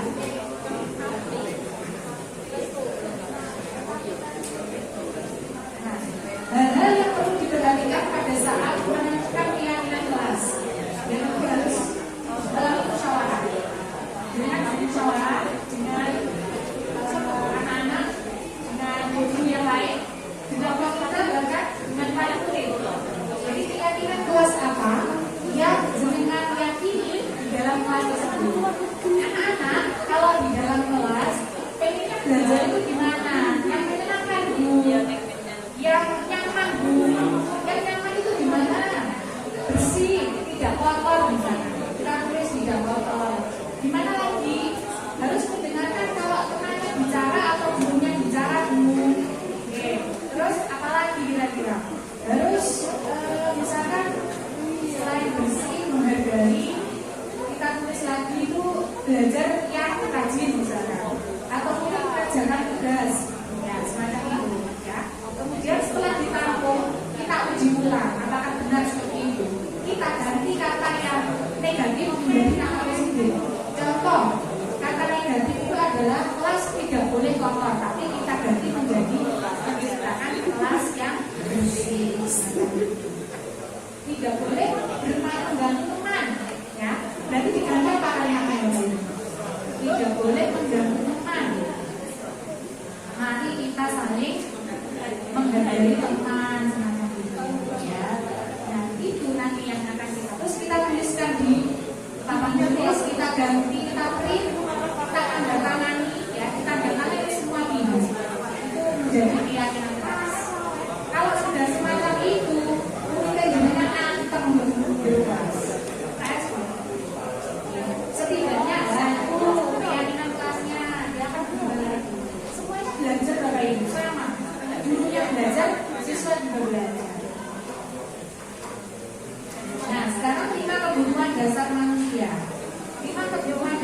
Nah, hal-hal yang perlu diperhatikan pada saat menentukan keyakinan kelas yang harus melalui musyawarah. Dengan musyawarah dengan anak-anak, dengan guru yang lain, juga kita bahkan dengan para murid. Jadi keyakinan kelas apa yang jenengan yakini di dalam kelas tersebut. Anak-anak kalau di dalam kelas pengennya belajar itu gimana? Yang menyenangkan Bu, yang nyaman Bu, yang nyaman itu gimana? Bersih, tidak kotor misalnya. Kita tulis tidak kotor. Gimana lagi? Harus mendengarkan kalau temannya bicara atau gurunya bicara Bu. Oke. Terus apalagi kira-kira? Harus misalkan selain bersih, menghargai, kita tulis lagi itu belajar yang rajin misalkan, atau mungkin mengerjakan tugas, ya semacam itu, ya. Kemudian setelah ditampung, kita uji ulang, apakah benar seperti itu. Kita ganti kata yang negatif menjadi kata positif. Contoh, kata negatif itu adalah kelas tidak boleh kotor, tapi kita ganti menjadi menciptakan kelas yang bersih. Tidak boleh bermain mengganggu teman, ya. Berarti diganti apa kalimatnya ini? Tidak boleh mengganggu teman. Mari kita saling menghargai teman semacam itu, ya. Nah itu nanti yang akan kita terus kita tuliskan di papan tulis, kita ganti, kita print, kita tanda tangani, ya. Kita tanda tangani semua ini. Itu menjadi keyakinan kelas. Kalau sudah semacam itu, mungkin jenengan antem bebas. Setidaknya keyakinan kelasnya dia akan kembali. Semuanya belajar Bapak Ibu sama. Gurunya belajar, siswa juga belajar. Nah, sekarang 5 kebutuhan dasar manusia. 5 kebutuhan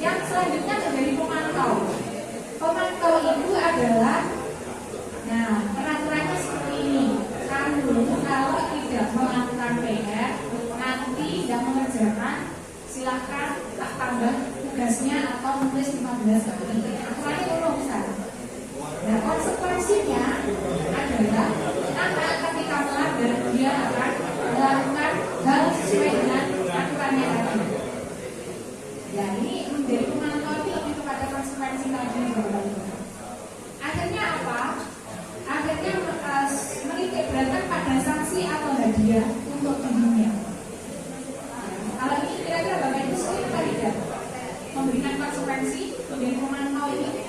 Yang selanjutnya menjadi pemantau. Pemantau itu adalah, nah peraturannya seperti ini. Kamu kalau tidak melakukan PR, nanti tidak mengerjakan, silakan tak tambah tugasnya atau menulis 15 kali. Aturannya belum bisa. Nah konsekuensinya adalah anak ketika melanggar dia akan melakukan hal sesuai dengan aturannya tadi. Ya ini menjadi pemantau ini kepada konsekuensi tadi. Akhirnya apa? Akhirnya menitik beratkan pada sanksi atau hadiah untuk dirinya. Kalau ini kira-kira Bapak Ibu setuju atau tidak? Memberikan konsekuensi menjadi pemantau ini.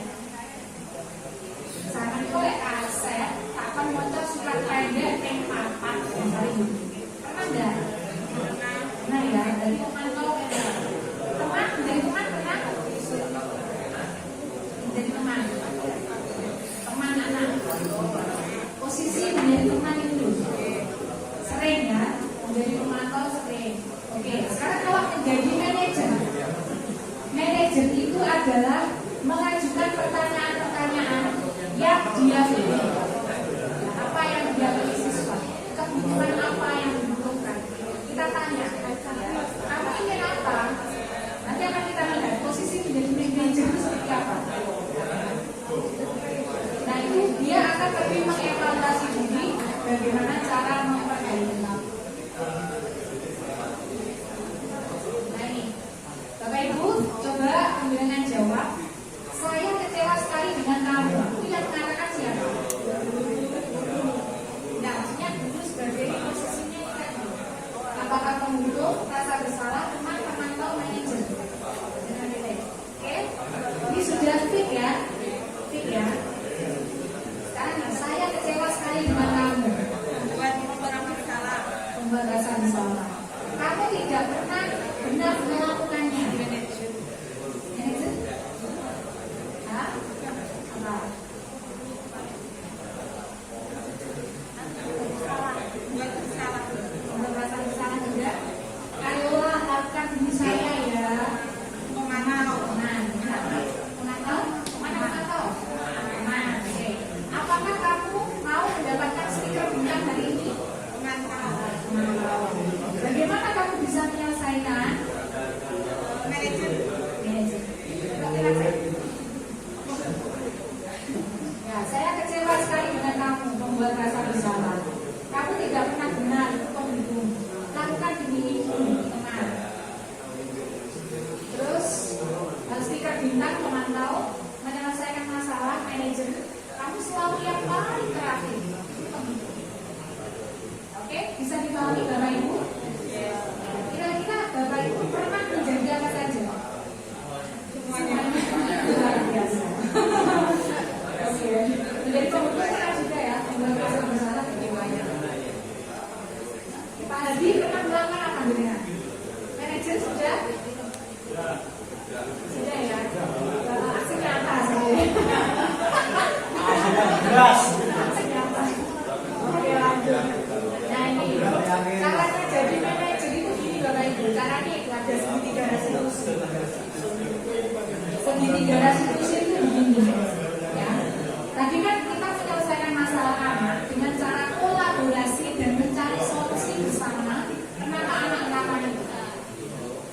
Sangat oleh aset, takkan motor surat pendek yang papat yang paling pernah enggak? Nah ya, dari pemantau teman, dari teman pernah? Dari teman anak. Posisi menjadi teman itu sering ya, menjadi pemantau sering. Oke, sekarang kalau menjadi manajer itu adalah mengajukan pertanyaan-pertanyaan yang dia pilih. Apa yang dia pilih siswa, kebutuhan apa yang dibutuhkan. Kita tanya, kamu ingin apa? Nanti akan kita lihat posisi menjadi manajer itu seperti apa. Nah itu dia akan lebih mengevaluasi diri bagaimana cara memperbaiki. Nah ini, Bapak Ibu coba dengan jawab. Saya kecewa sekali dengan kamu. Itu yang mengatakan siapa? Nah, maksudnya dulu sebagai posisinya tadi. Apakah pembunuh, rasa bersalah, teman, pemantau, manajer? Oke, ini sudah fit ya? Fit ya? Sekarang saya kecewa sekali dengan kamu. Membuat rasa bersalah. Kamu tidak pernah benar melakukannya. Manajer? Hah? Apa? Membuat rasa bersalah juga. Ayolah lakukan diri saya ya. Memantau. Oke. Apakah kamu mau mendapatkan stiker bintang hari ini? Bagaimana kamu bisa menyelesaikan? Manajer. Ya, saya kecewa sekali dengan kamu membuat rasa bersalah. Kamu tidak pernah benar untuk mendukung. Lakukan demi ibu, teman. Terus stiker bintang pemantau, menyelesaikan masalah, manajer. Kamu selalu yang paling terakhir. Oke, bisa dipahami Bapak Ibu? Kira-kira Bapak Ibu pernah menjadi apa saja? Semuanya luar biasa. Oke, menjadi pembunuh pernah juga ya, membuat rasa bersalah bagaimana? Pak Hadi pernah melakukan apa dengan? Manajer sudah? Sudah ya. Aksi nyata saja. Jelas. Oke, lanjut. Nah ini caranya jadi manajer itu gini Bapak Ibu. Caranya itu ada segitiga restitusi. Segitiga restitusi itu begini ya. Tadi kan kita menyelesaikan masalah anak dengan cara kolaborasi dan mencari solusi bersama. Kenapa anak melakukan itu?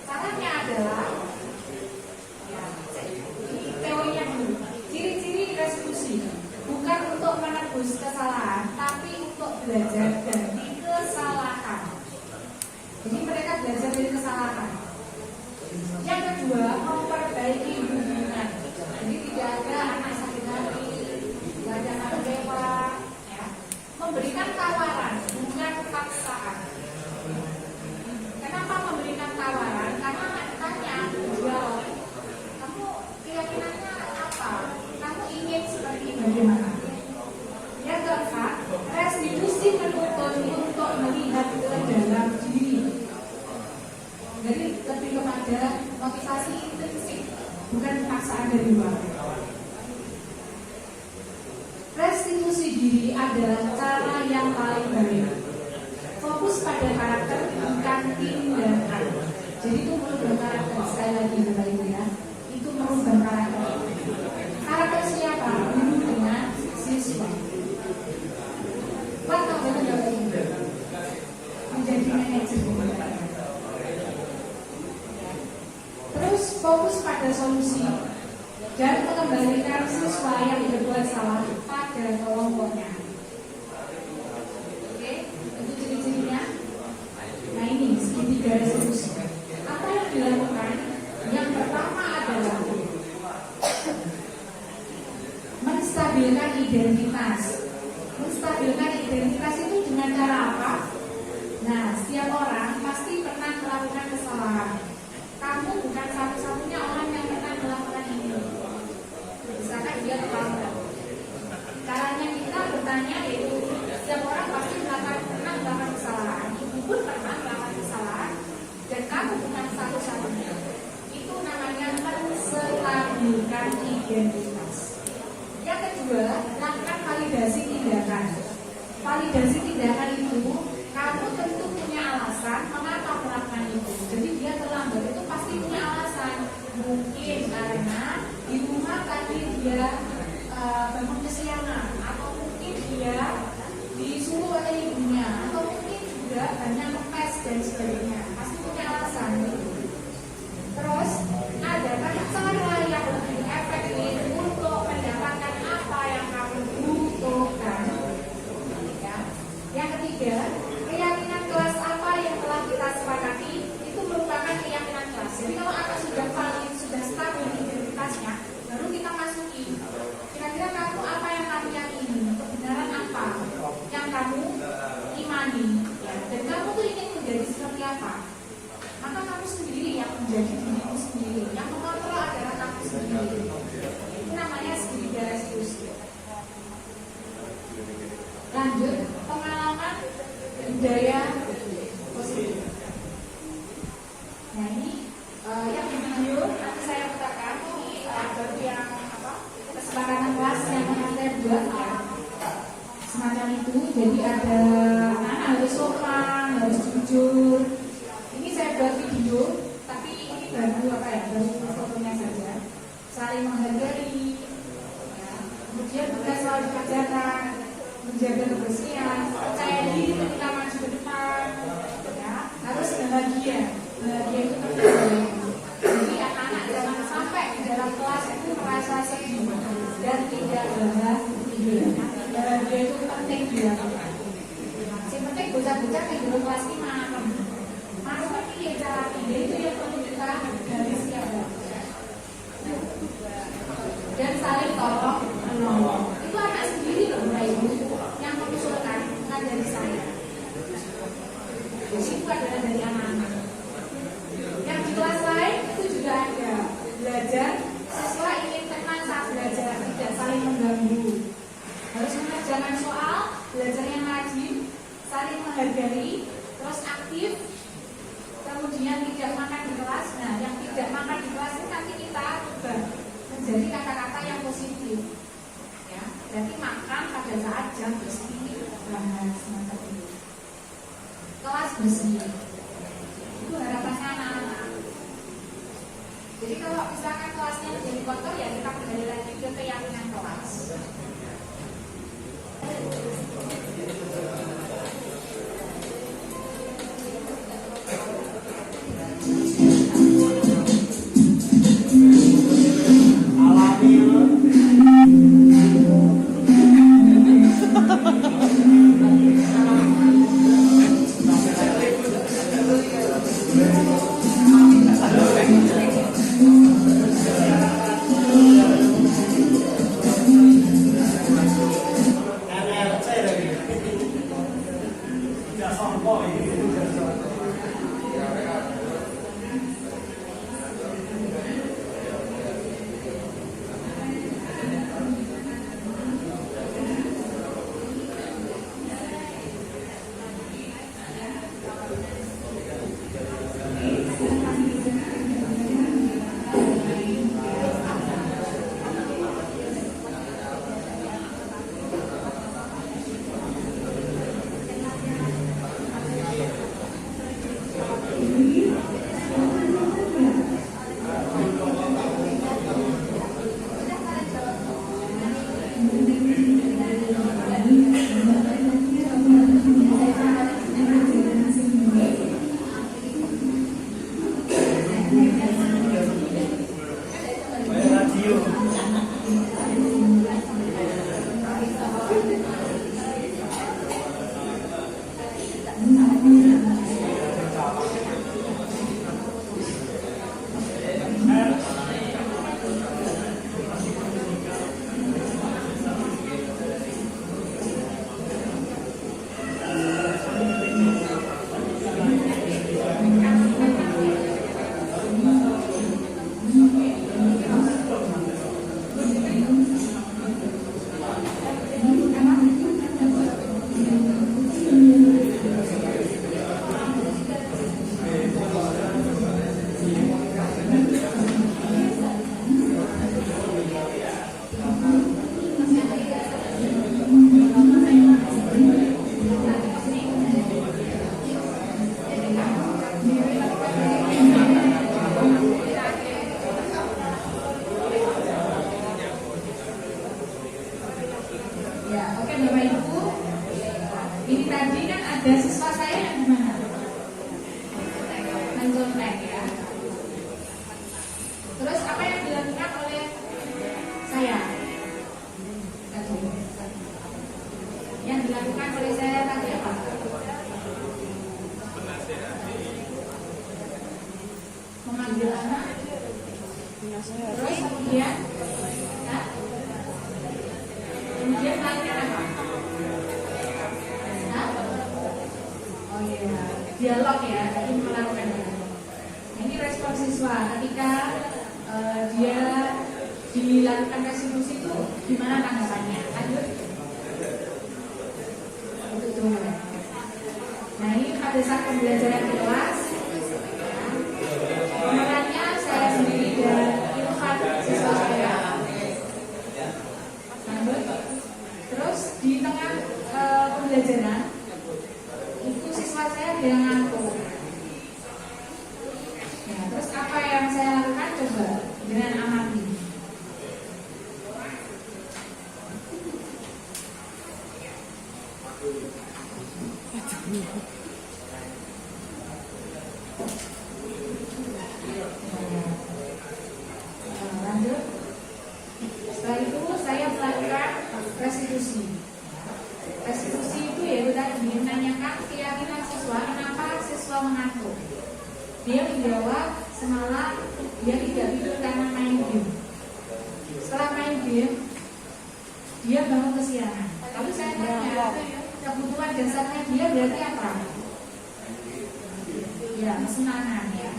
Caranya adalah ya, teorinya dulu. Ciri-ciri restitusi bukan untuk menebus kesalahan, tapi untuk belajar dari kesalahan. Jadi mereka belajar dari kesalahan. Yang kedua, memperbaiki hubungan. Jadi tidak ada anak sakit hati, tidak ada anak kecewa, ya. Memberikan tawaran, bukan paksaan. Kenapa memberikan tawaran? Karena anak tanya, jawab, kamu keyakinannya apa? Kamu ingin seperti bagaimana? Yang keempat, restitusi menuntut untuk melihat ke dalam diri. Jadi lebih kepada motivasi intrinsik, bukan paksaan dari luar. Restitusi diri adalah cara yang paling baik. Fokus pada karakter, bukan tindakan. Jadi itu perlu karakter. Sekali lagi Bapak Ibu ya. fokus pada solusi dan mengembalikan siswa yang berbuat salah pada kelompoknya. Oke, itu ciri-cirinya. Nah ini segitiga resolusi. Apa yang dilakukan? Yang pertama adalah menstabilkan identitas. Menstabilkan identitas itu dengan cara apa? Nah, setiap orang pasti pernah melakukan kesalahan. Kamu bukan satu-satunya orang yang pernah melakukan ini. Misalkan dia terlambat. Caranya kita bertanya yaitu setiap orang pasti pernah melakukan kesalahan. Ibu pun pernah melakukan kesalahan dan kamu bukan satu-satunya. Itu namanya menstabilkan identitas. Yang kedua, lakukan validasi tindakan. Validasi tindakan itu kamu tentu punya alasan mengapa melakukan itu. Jadi dia terlambat itu pasti punya alasan. Mungkin karena di rumah tadi dia bangun kesiangan, atau mungkin dia disuruh oleh ibunya, atau mungkin juga banyak kempes dan sebagainya. Pasti punya alasan. Terus adakan cara yang lebih efektif untuk mendapatkan apa yang kamu butuhkan. Ya. Yang ketiga, keyakinan kelas apa yang telah kita sepakati itu merupakan keyakinan kelas. Jadi kalau anak sudah valid, sudah stabil identitasnya, baru kita masuki. Kira-kira kamu apa yang kamu yakini, kebenaran apa yang kamu imani, ya. Dan kamu tuh ingin menjadi seperti apa? Maka kamu sendiri yang menjadi dirimu sendiri, yang mengontrol adalah kamu sendiri. Itu namanya segitiga resolusi. Lanjut, pengalaman budaya positif. Nah ini yang di video nanti saya katakan ini baru yang kesepakatan kelas yang akan saya buat ya. Semacam itu, jadi ada harus sopan, harus jujur. Ini saya buat video, tapi ini baru baru fotonya saja. Saling menghargai, ya. Kemudian juga selalu dikerjakan, menjaga kebersihan, percaya diri ketika maju ke depan, ya. Harus bahagia itu penting. Jadi anak-anak jangan sampai di dalam kelas itu merasa sedih dan tidak bahagia. Bahagia itu penting dilakukan. Yang penting bocah-bocah di dalam kelas ini malam. Malam ini yang cara dia itu yang perlu kita dari siapa. Dan saling tolong menolong. Itu anak sendiri loh mulai ibu yang mengusulkan bukan dari saya. Itu adalah dari anak-anak. Yang di kelas lain itu juga ada belajar siswa ingin tenang saat belajar, tidak saling mengganggu. Harus mengerjakan soal, belajar yang rajin, saling menghargai, terus aktif. Kemudian tidak makan di kelas. Nah, yang tidak makan di kelas itu nanti kita ubah menjadi kata-kata yang positif. Ya, berarti makan pada saat jam bersih, bahas semacam itu. Kelas bersih. Itu harapannya anak-anak. Jadi kalau misalkan kelasnya menjadi kotor, ya kita kembali lagi ke keyakinan kelas. dinasehati. Terus kemudian, nah, kemudian lainnya apa? Nah, oh iya, dialog ya, jadi melakukan dialog. Ini respon siswa ketika dia dilakukan restitusi itu gimana tanggapannya? Lanjut. Betul. Nah ini pada saat pembelajaran di kelas, pemerannya saya sendiri dan Irfan siswa saya. Lanjut. Terus di tengah pembelajaran itu siswa saya dia ngantuk. Ya, terus apa yang saya lakukan coba dengan amati. Lanjut. Setelah itu saya melakukan restitusi. Restitusi itu yaitu tadi menanyakan keyakinan siswa kenapa siswa mengantuk. Dia menjawab semalam dia tidak tidur karena main game. Setelah main game dia bangun kesiangan. Lalu saya tanya kebutuhan dasarnya dia berarti apa? Ya, kesenangan ya.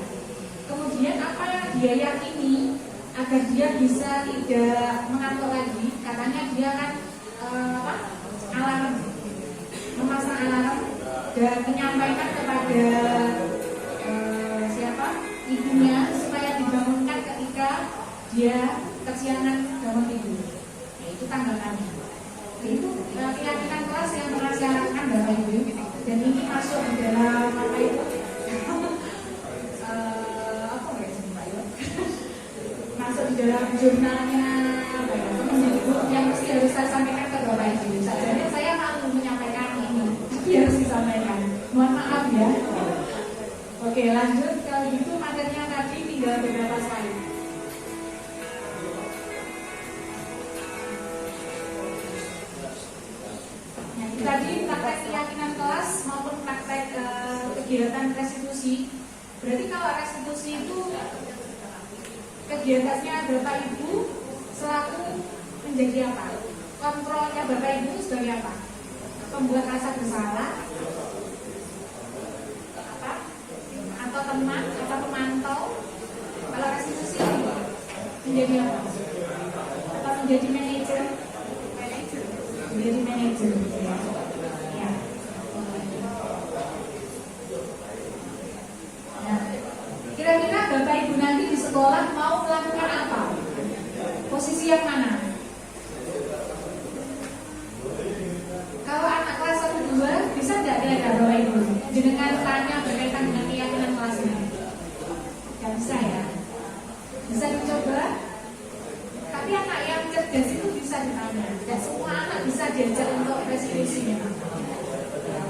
Kemudian apa yang dia yakini agar dia bisa tidak mengantuk lagi? Katanya dia kan alarm, memasang alarm dan menyampaikan kepada ibunya supaya dibangunkan ketika dia kesiangan bangun tidur. Ya, itu tanggapannya. Itu keyakinan kelas yang pernah saya lakukan Bapak Ibu, dan ini masuk di dalam apa itu? Apa ya sih Pak Ibu? Masuk di dalam jurnalnya apa ya? Yang mesti harus saya sampaikan ke Bapak Ibu. Jadi saya malu menyampaikan ini, tapi harus disampaikan. Mohon maaf ya. Oke, lanjut. Kalau gitu materinya tadi tinggal beberapa slide. Nah, tadi praktek keyakinan kelas maupun praktek kegiatan restitusi. Berarti kalau restitusi itu kegiatannya Bapak Ibu selaku menjadi apa? Kontrolnya Bapak Ibu sebagai apa? Pembuat rasa bersalah, atau teman, atau pemantau. Kalau restitusi menjadi apa? Atau menjadi manajer? Menjadi manajer ya. Nah, kira-kira Bapak Ibu nanti di sekolah mau melakukan apa? Posisi yang mana? Kalau anak kelas 1-2 bisa tidak kira-kira Bapak Ibu? Dengan tanya berkaitan dengan keyakinan kelas ini. Gak bisa ya. Bisa dicoba. Tapi anak yang cerdas itu bisa ditanya. Dan semua anak bisa diajar untuk restitusi memang.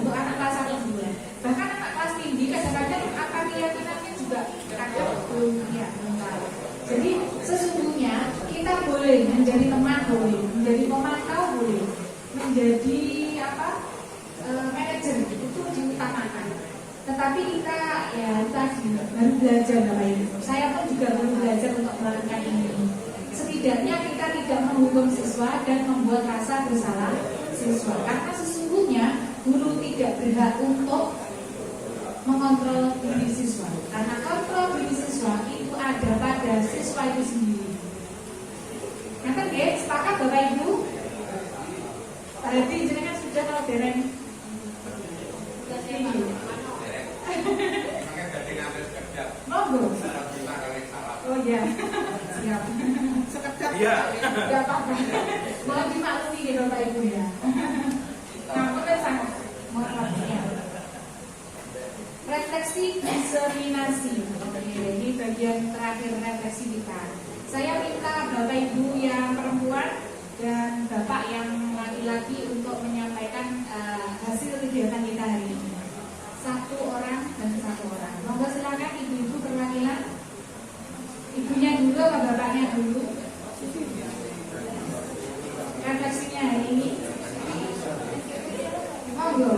Untuk anak kelas 1-2. Bahkan anak kelas tinggi kadang-kadang apa keyakinannya juga kadang belum tahu. Jadi sesungguhnya kita boleh menjadi teman, boleh menjadi pemantau, boleh menjadi manajer itu diutamakan. Tetapi kita ya tadi baru belajar Bapak Ibu. Saya pun juga baru belajar untuk melakukan ini. Setidaknya kita tidak menghukum siswa dan membuat rasa bersalah siswa. Karena sesungguhnya guru tidak berhak untuk mengontrol diri siswa. Karena kontrol diri siswa itu ada pada siswa itu sendiri. Nanti ya, sepakat Bapak Ibu? Berarti jenengan sudah kalau dereng. Monggo. Oh iya. Siap. Sekedap. Iya. Enggak apa-apa. Mohon dimaklumi ya Bapak Ibu ya. Nah, sangat mohon maaf ya. Refleksi diseminasi. Jadi bagian terakhir refleksi kita. Saya minta Bapak Ibu yang perempuan dan Bapak yang laki-laki untuk menyampaikan hasil kegiatan kita hari ini. Satu orang dan satu orang. Monggo silakan ibu-ibu perwakilan. Ibunya dulu atau bapaknya dulu? Refleksinya hari ini. Monggo.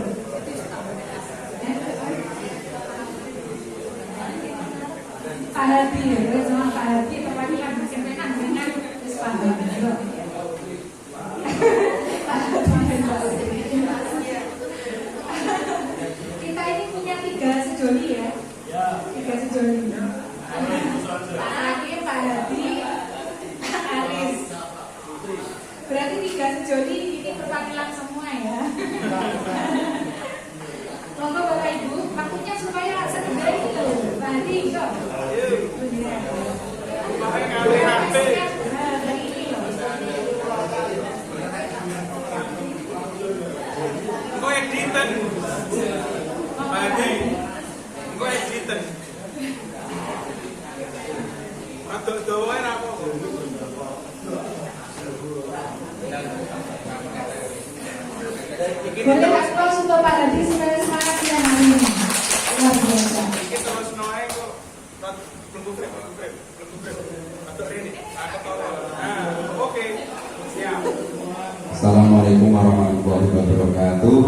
Pak Hadi ya, sama Pak Hadi perwakilan Boleh aplaus untuk Pak Hadi supaya semangat siang hari ini. Luar biasa. Assalamualaikum warahmatullahi wabarakatuh.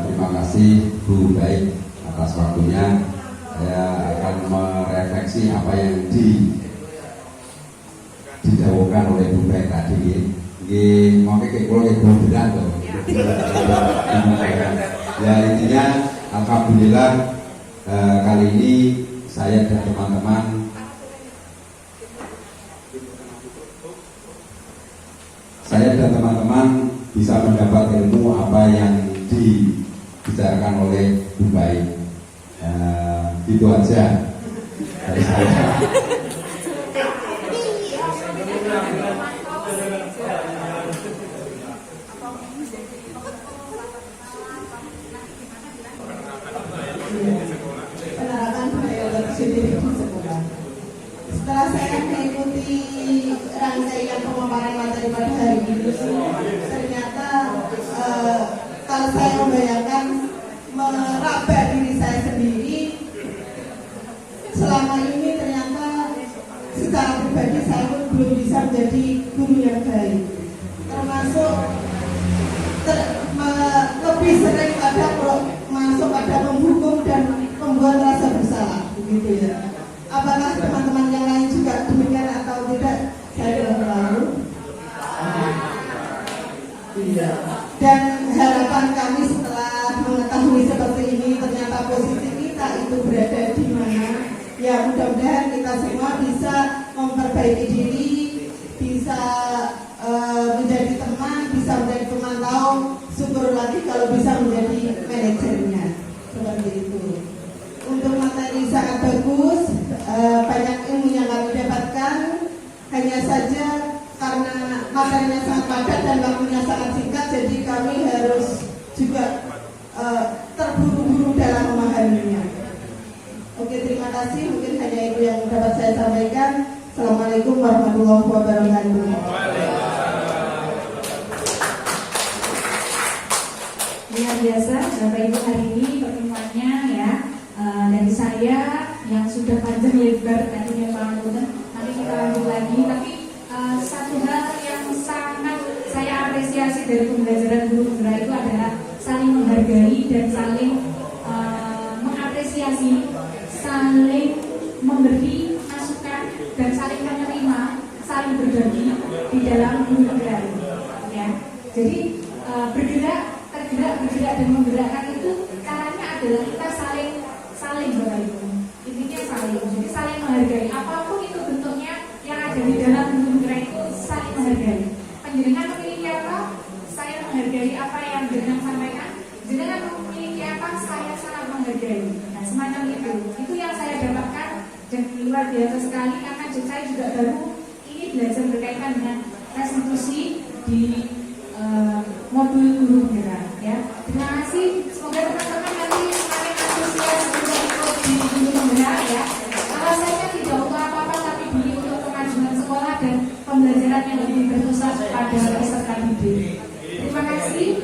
Terima kasih Bu Baik atas waktunya. Saya akan merefleksi apa yang didawukan oleh Bu Baik tadi. Mungkin kayak kalau kayak berat loh. Ya intinya, alhamdulillah kali ini saya dan teman-teman bisa mendapat ilmu apa yang dibicarakan oleh Bu Baik. Itu aja dari saya. Penerapan budaya positif di sekolah. Setelah saya mengikuti rangkaian pemaparan materi pada hari ini, ternyata kalau saya membayangkan meraba diri saya sendiri, selama ini ternyata secara pribadi saya pun belum bisa menjadi guru yang baik, termasuk lebih sering pada masuk pada menghukum dan membuat rasa bersalah, begitu ya. Apakah teman-teman yang lain juga demikian atau tidak? Saya tidak tahu. Dan harapan kami setelah mengetahui seperti ini, ternyata posisi kita itu berada di mana, ya mudah-mudahan kita semua bisa memperbaiki diri, bisa menjadi teman, bisa menjadi pemantau, syukur lagi kalau bisa menjadi manajernya, seperti itu. Untuk materi sangat bagus, banyak ilmu yang kami dapatkan. Hanya saja karena materinya sangat padat dan waktunya sangat singkat, jadi kami harus juga terburu-buru dalam memahaminya. Oke, terima kasih. Mungkin hanya itu yang dapat saya sampaikan. Assalamualaikum warahmatullahi wabarakatuh. Luar biasa, Bapak Ibu, hari ini pertemuannya ya dari saya yang sudah panjang lebar tadi memang nanti kita lanjut lagi. Tapi satu hal yang sangat saya apresiasi dari pembelajaran guru penggerak itu adalah saling menghargai dan saling mengapresiasi, saling memberi masukan dan saling menerima, saling berbagi di dalam guru penggerak ya. Jadi bergerak dan menggerakkan itu caranya adalah kita saling Bapak Ibu. Intinya saling. Jadi saling menghargai apapun itu bentuknya yang ada di dalam guru penggerak itu, saling menghargai. Penjenengan memiliki apa? Saya menghargai apa yang jenengan sampaikan. Jenengan memiliki apa? Saya sangat menghargai. Nah, semacam itu. Itu yang saya dapatkan dan luar biasa sekali karena saya juga baru ini belajar berkaitan dengan restitusi di modul guru penggerak ya. Terima kasih. Semoga teman-teman nanti semakin antusias untuk ikut di guru penggerak ya. Alasannya tidak untuk apa-apa, tapi ini untuk kemajuan sekolah dan pembelajaran yang lebih berpusat pada peserta didik. Terima kasih.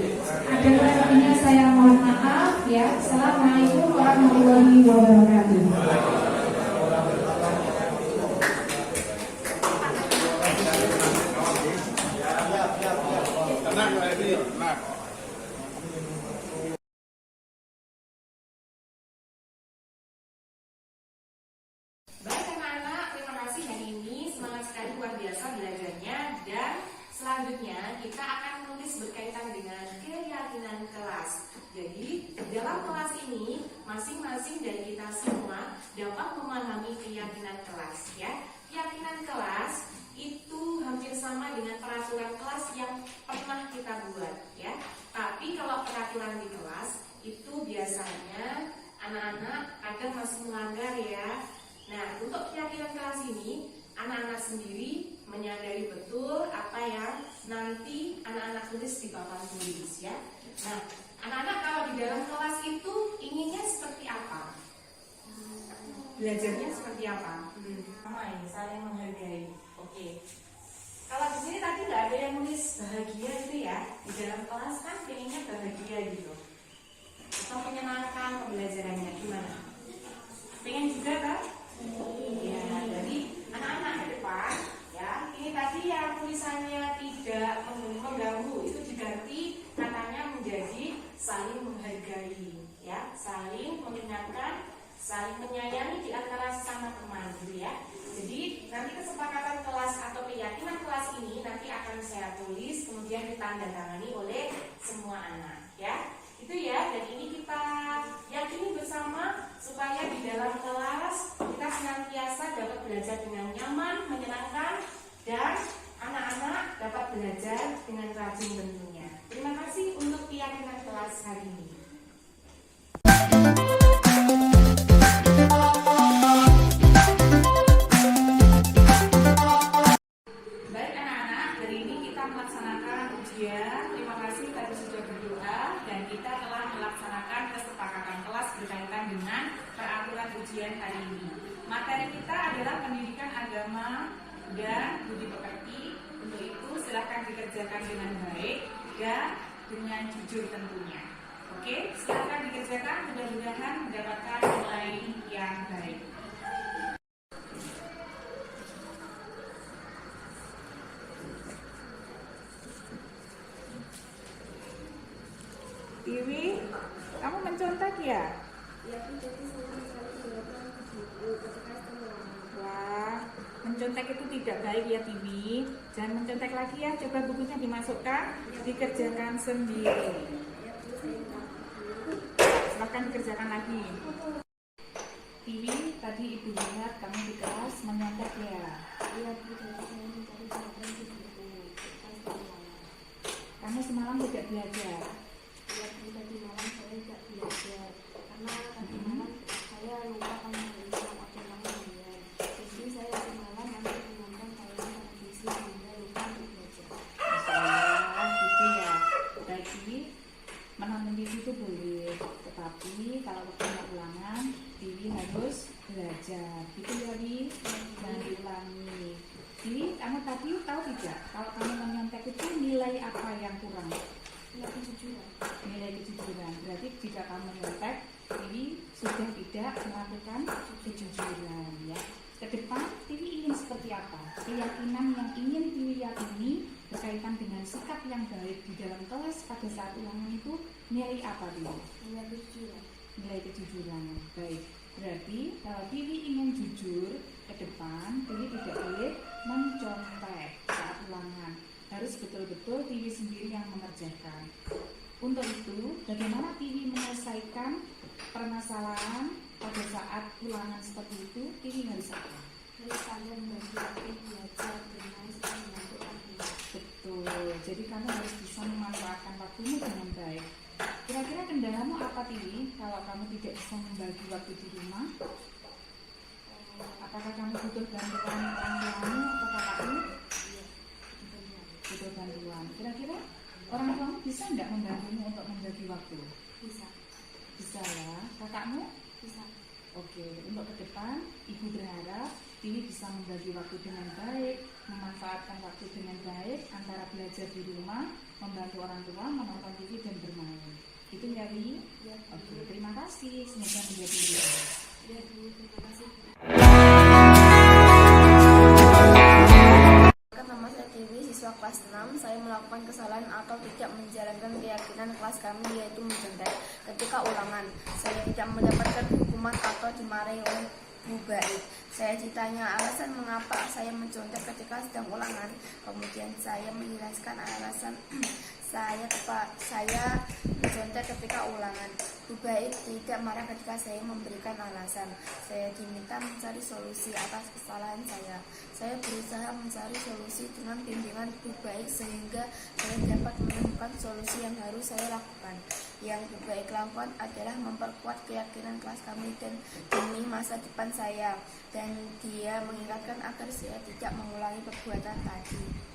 Ada kurangnya saya mohon maaf ya. Assalamualaikum warahmatullahi wabarakatuh. Baik anak-anak, terima kasih hari ini semangat sekali, luar biasa belajarnya. Dan selanjutnya kita akan menulis berkaitan dengan keyakinan kelas. Jadi dalam kelas ini masing-masing dari kita semua dapat memahami keyakinan kelas ya. Keyakinan kelas itu hampir sama dengan peraturan kelas yang pernah kita buat ya. Tapi kalau peraturan di kelas itu biasanya anak-anak kadang masih melanggar ya. Nah, untuk keyakinan kelas ini, anak-anak sendiri menyadari betul apa yang nanti anak-anak tulis di papan tulis ya. Nah, anak-anak kalau di dalam kelas itu inginnya seperti apa? Belajarnya seperti apa? Sama ini, saling menghargai. Oke. Kalau di sini tadi nggak ada yang nulis bahagia itu ya. Di dalam kelas kan pengennya bahagia gitu. Atau menyenangkan pembelajarannya gimana? Pengen juga kan? Iya. Jadi anak-anak ke depan ya. Ini tadi yang tulisannya tidak mengganggu itu diganti katanya menjadi saling menghargai ya, saling mengingatkan, saling menyayangi di antara sesama teman gitu ya. Jadi nanti kesepakatan kelas atau keyakinan kelas ini nanti akan saya tulis kemudian ditandatangani oleh semua anak ya. Itu ya, dan ini kita yakini bersama supaya di dalam kelas kita senantiasa dapat belajar dengan nyaman, menyenangkan, dan anak-anak dapat belajar dengan rajin tentunya. Terima kasih untuk keyakinan kelas hari ini. Baik anak-anak, hari ini kita melaksanakan ujian. Terima kasih tadi sudah berdoa dan kita telah melaksanakan kesepakatan kelas berkaitan dengan peraturan ujian hari ini. Materi kita adalah pendidikan agama dan budi pekerti. Untuk itu silakan dikerjakan dengan baik dan dengan jujur tentunya. Oke, silakan dikerjakan, mudah-mudahan mendapatkan nilai yang baik. Iwi, kamu mencontek ya? Wah, mencontek itu tidak baik ya Tiwi. Jangan mencontek lagi ya. Coba bukunya dimasukkan, dikerjakan sendiri. Silahkan dikerjakan lagi. Tiwi, tadi Ibu lihat kamu di kelas menyontek ya. Kamu semalam tidak belajar. Tadi malam saya tidak belajar karena tadi malam saya lupa kalau malam ya. Jadi saya tadi malam masih menonton tayangan televisi sehingga lupa untuk belajar. Masalah gitu ya. Jadi menonton TV itu boleh, tetapi kalau waktunya ulangan, TV harus belajar. Gitu ya, Wi. Jangan diulangi. Jadi kamu tadi tahu tidak kalau kamu menyontek itu nilai apa yang kurang? Nilai kejujuran. Berarti jika kamu menyontek, Tiwi sudah tidak melakukan kejujuran ya. Ke depan Tiwi ingin seperti apa? Keyakinan yang ingin Tiwi yakini berkaitan dengan sikap yang baik di dalam kelas pada saat ulangan itu nilai apa Tiwi? Nilai kejujuran. Baik. Berarti kalau Tiwi ingin jujur ke depan, Tiwi tidak boleh mencontek saat ulangan. Harus betul-betul Tiwi sendiri yang mengerjakan. Untuk itu, bagaimana Tiwi menyelesaikan permasalahan pada saat ulangan seperti itu? Tiwi harus apa? Harus kalian bagi belajar dengan membantu orang. Betul. Jadi kamu harus bisa memanfaatkan waktumu dengan baik. Kira-kira kendalamu apa Tiwi kalau kamu tidak bisa membagi waktu di rumah? Apakah kamu butuh bantuan orang tuamu atau kakakmu? Butuh bantuan. Kira-kira orang tuamu bisa nggak membantumu untuk membagi waktu? Bisa. Bisa ya. Kakakmu? Bisa. Oke. Untuk ke depan, Ibu berharap Tiwi bisa membagi waktu dengan baik, memanfaatkan waktu dengan baik antara belajar di rumah, membantu orang tua, menonton TV dan bermain. Itu ya, Wi? Ya. Oke. Terima kasih. Semoga menjadi video. Ya, Bu. Terima kasih. Nama saya Tiwi, siswa kelas 6. Saya melakukan kesalahan atau tidak menjalankan keyakinan kelas kami yaitu mencontek ketika ulangan. Saya tidak mendapatkan hukuman atau dimarahi oleh Bu Baik. Saya ditanya alasan mengapa saya mencontek ketika sedang ulangan. Kemudian saya menjelaskan alasan saya mencontek ketika ulangan. Bu Baik tidak marah ketika saya memberikan alasan. Saya diminta mencari solusi atas kesalahan saya. Saya berusaha mencari solusi dengan bimbingan Bu Baik sehingga saya dapat menemukan solusi yang harus saya lakukan. Yang Bu Baik lakukan adalah memperkuat keyakinan kelas kami dan demi masa depan saya. Dan dia mengingatkan agar saya tidak mengulangi perbuatan tadi.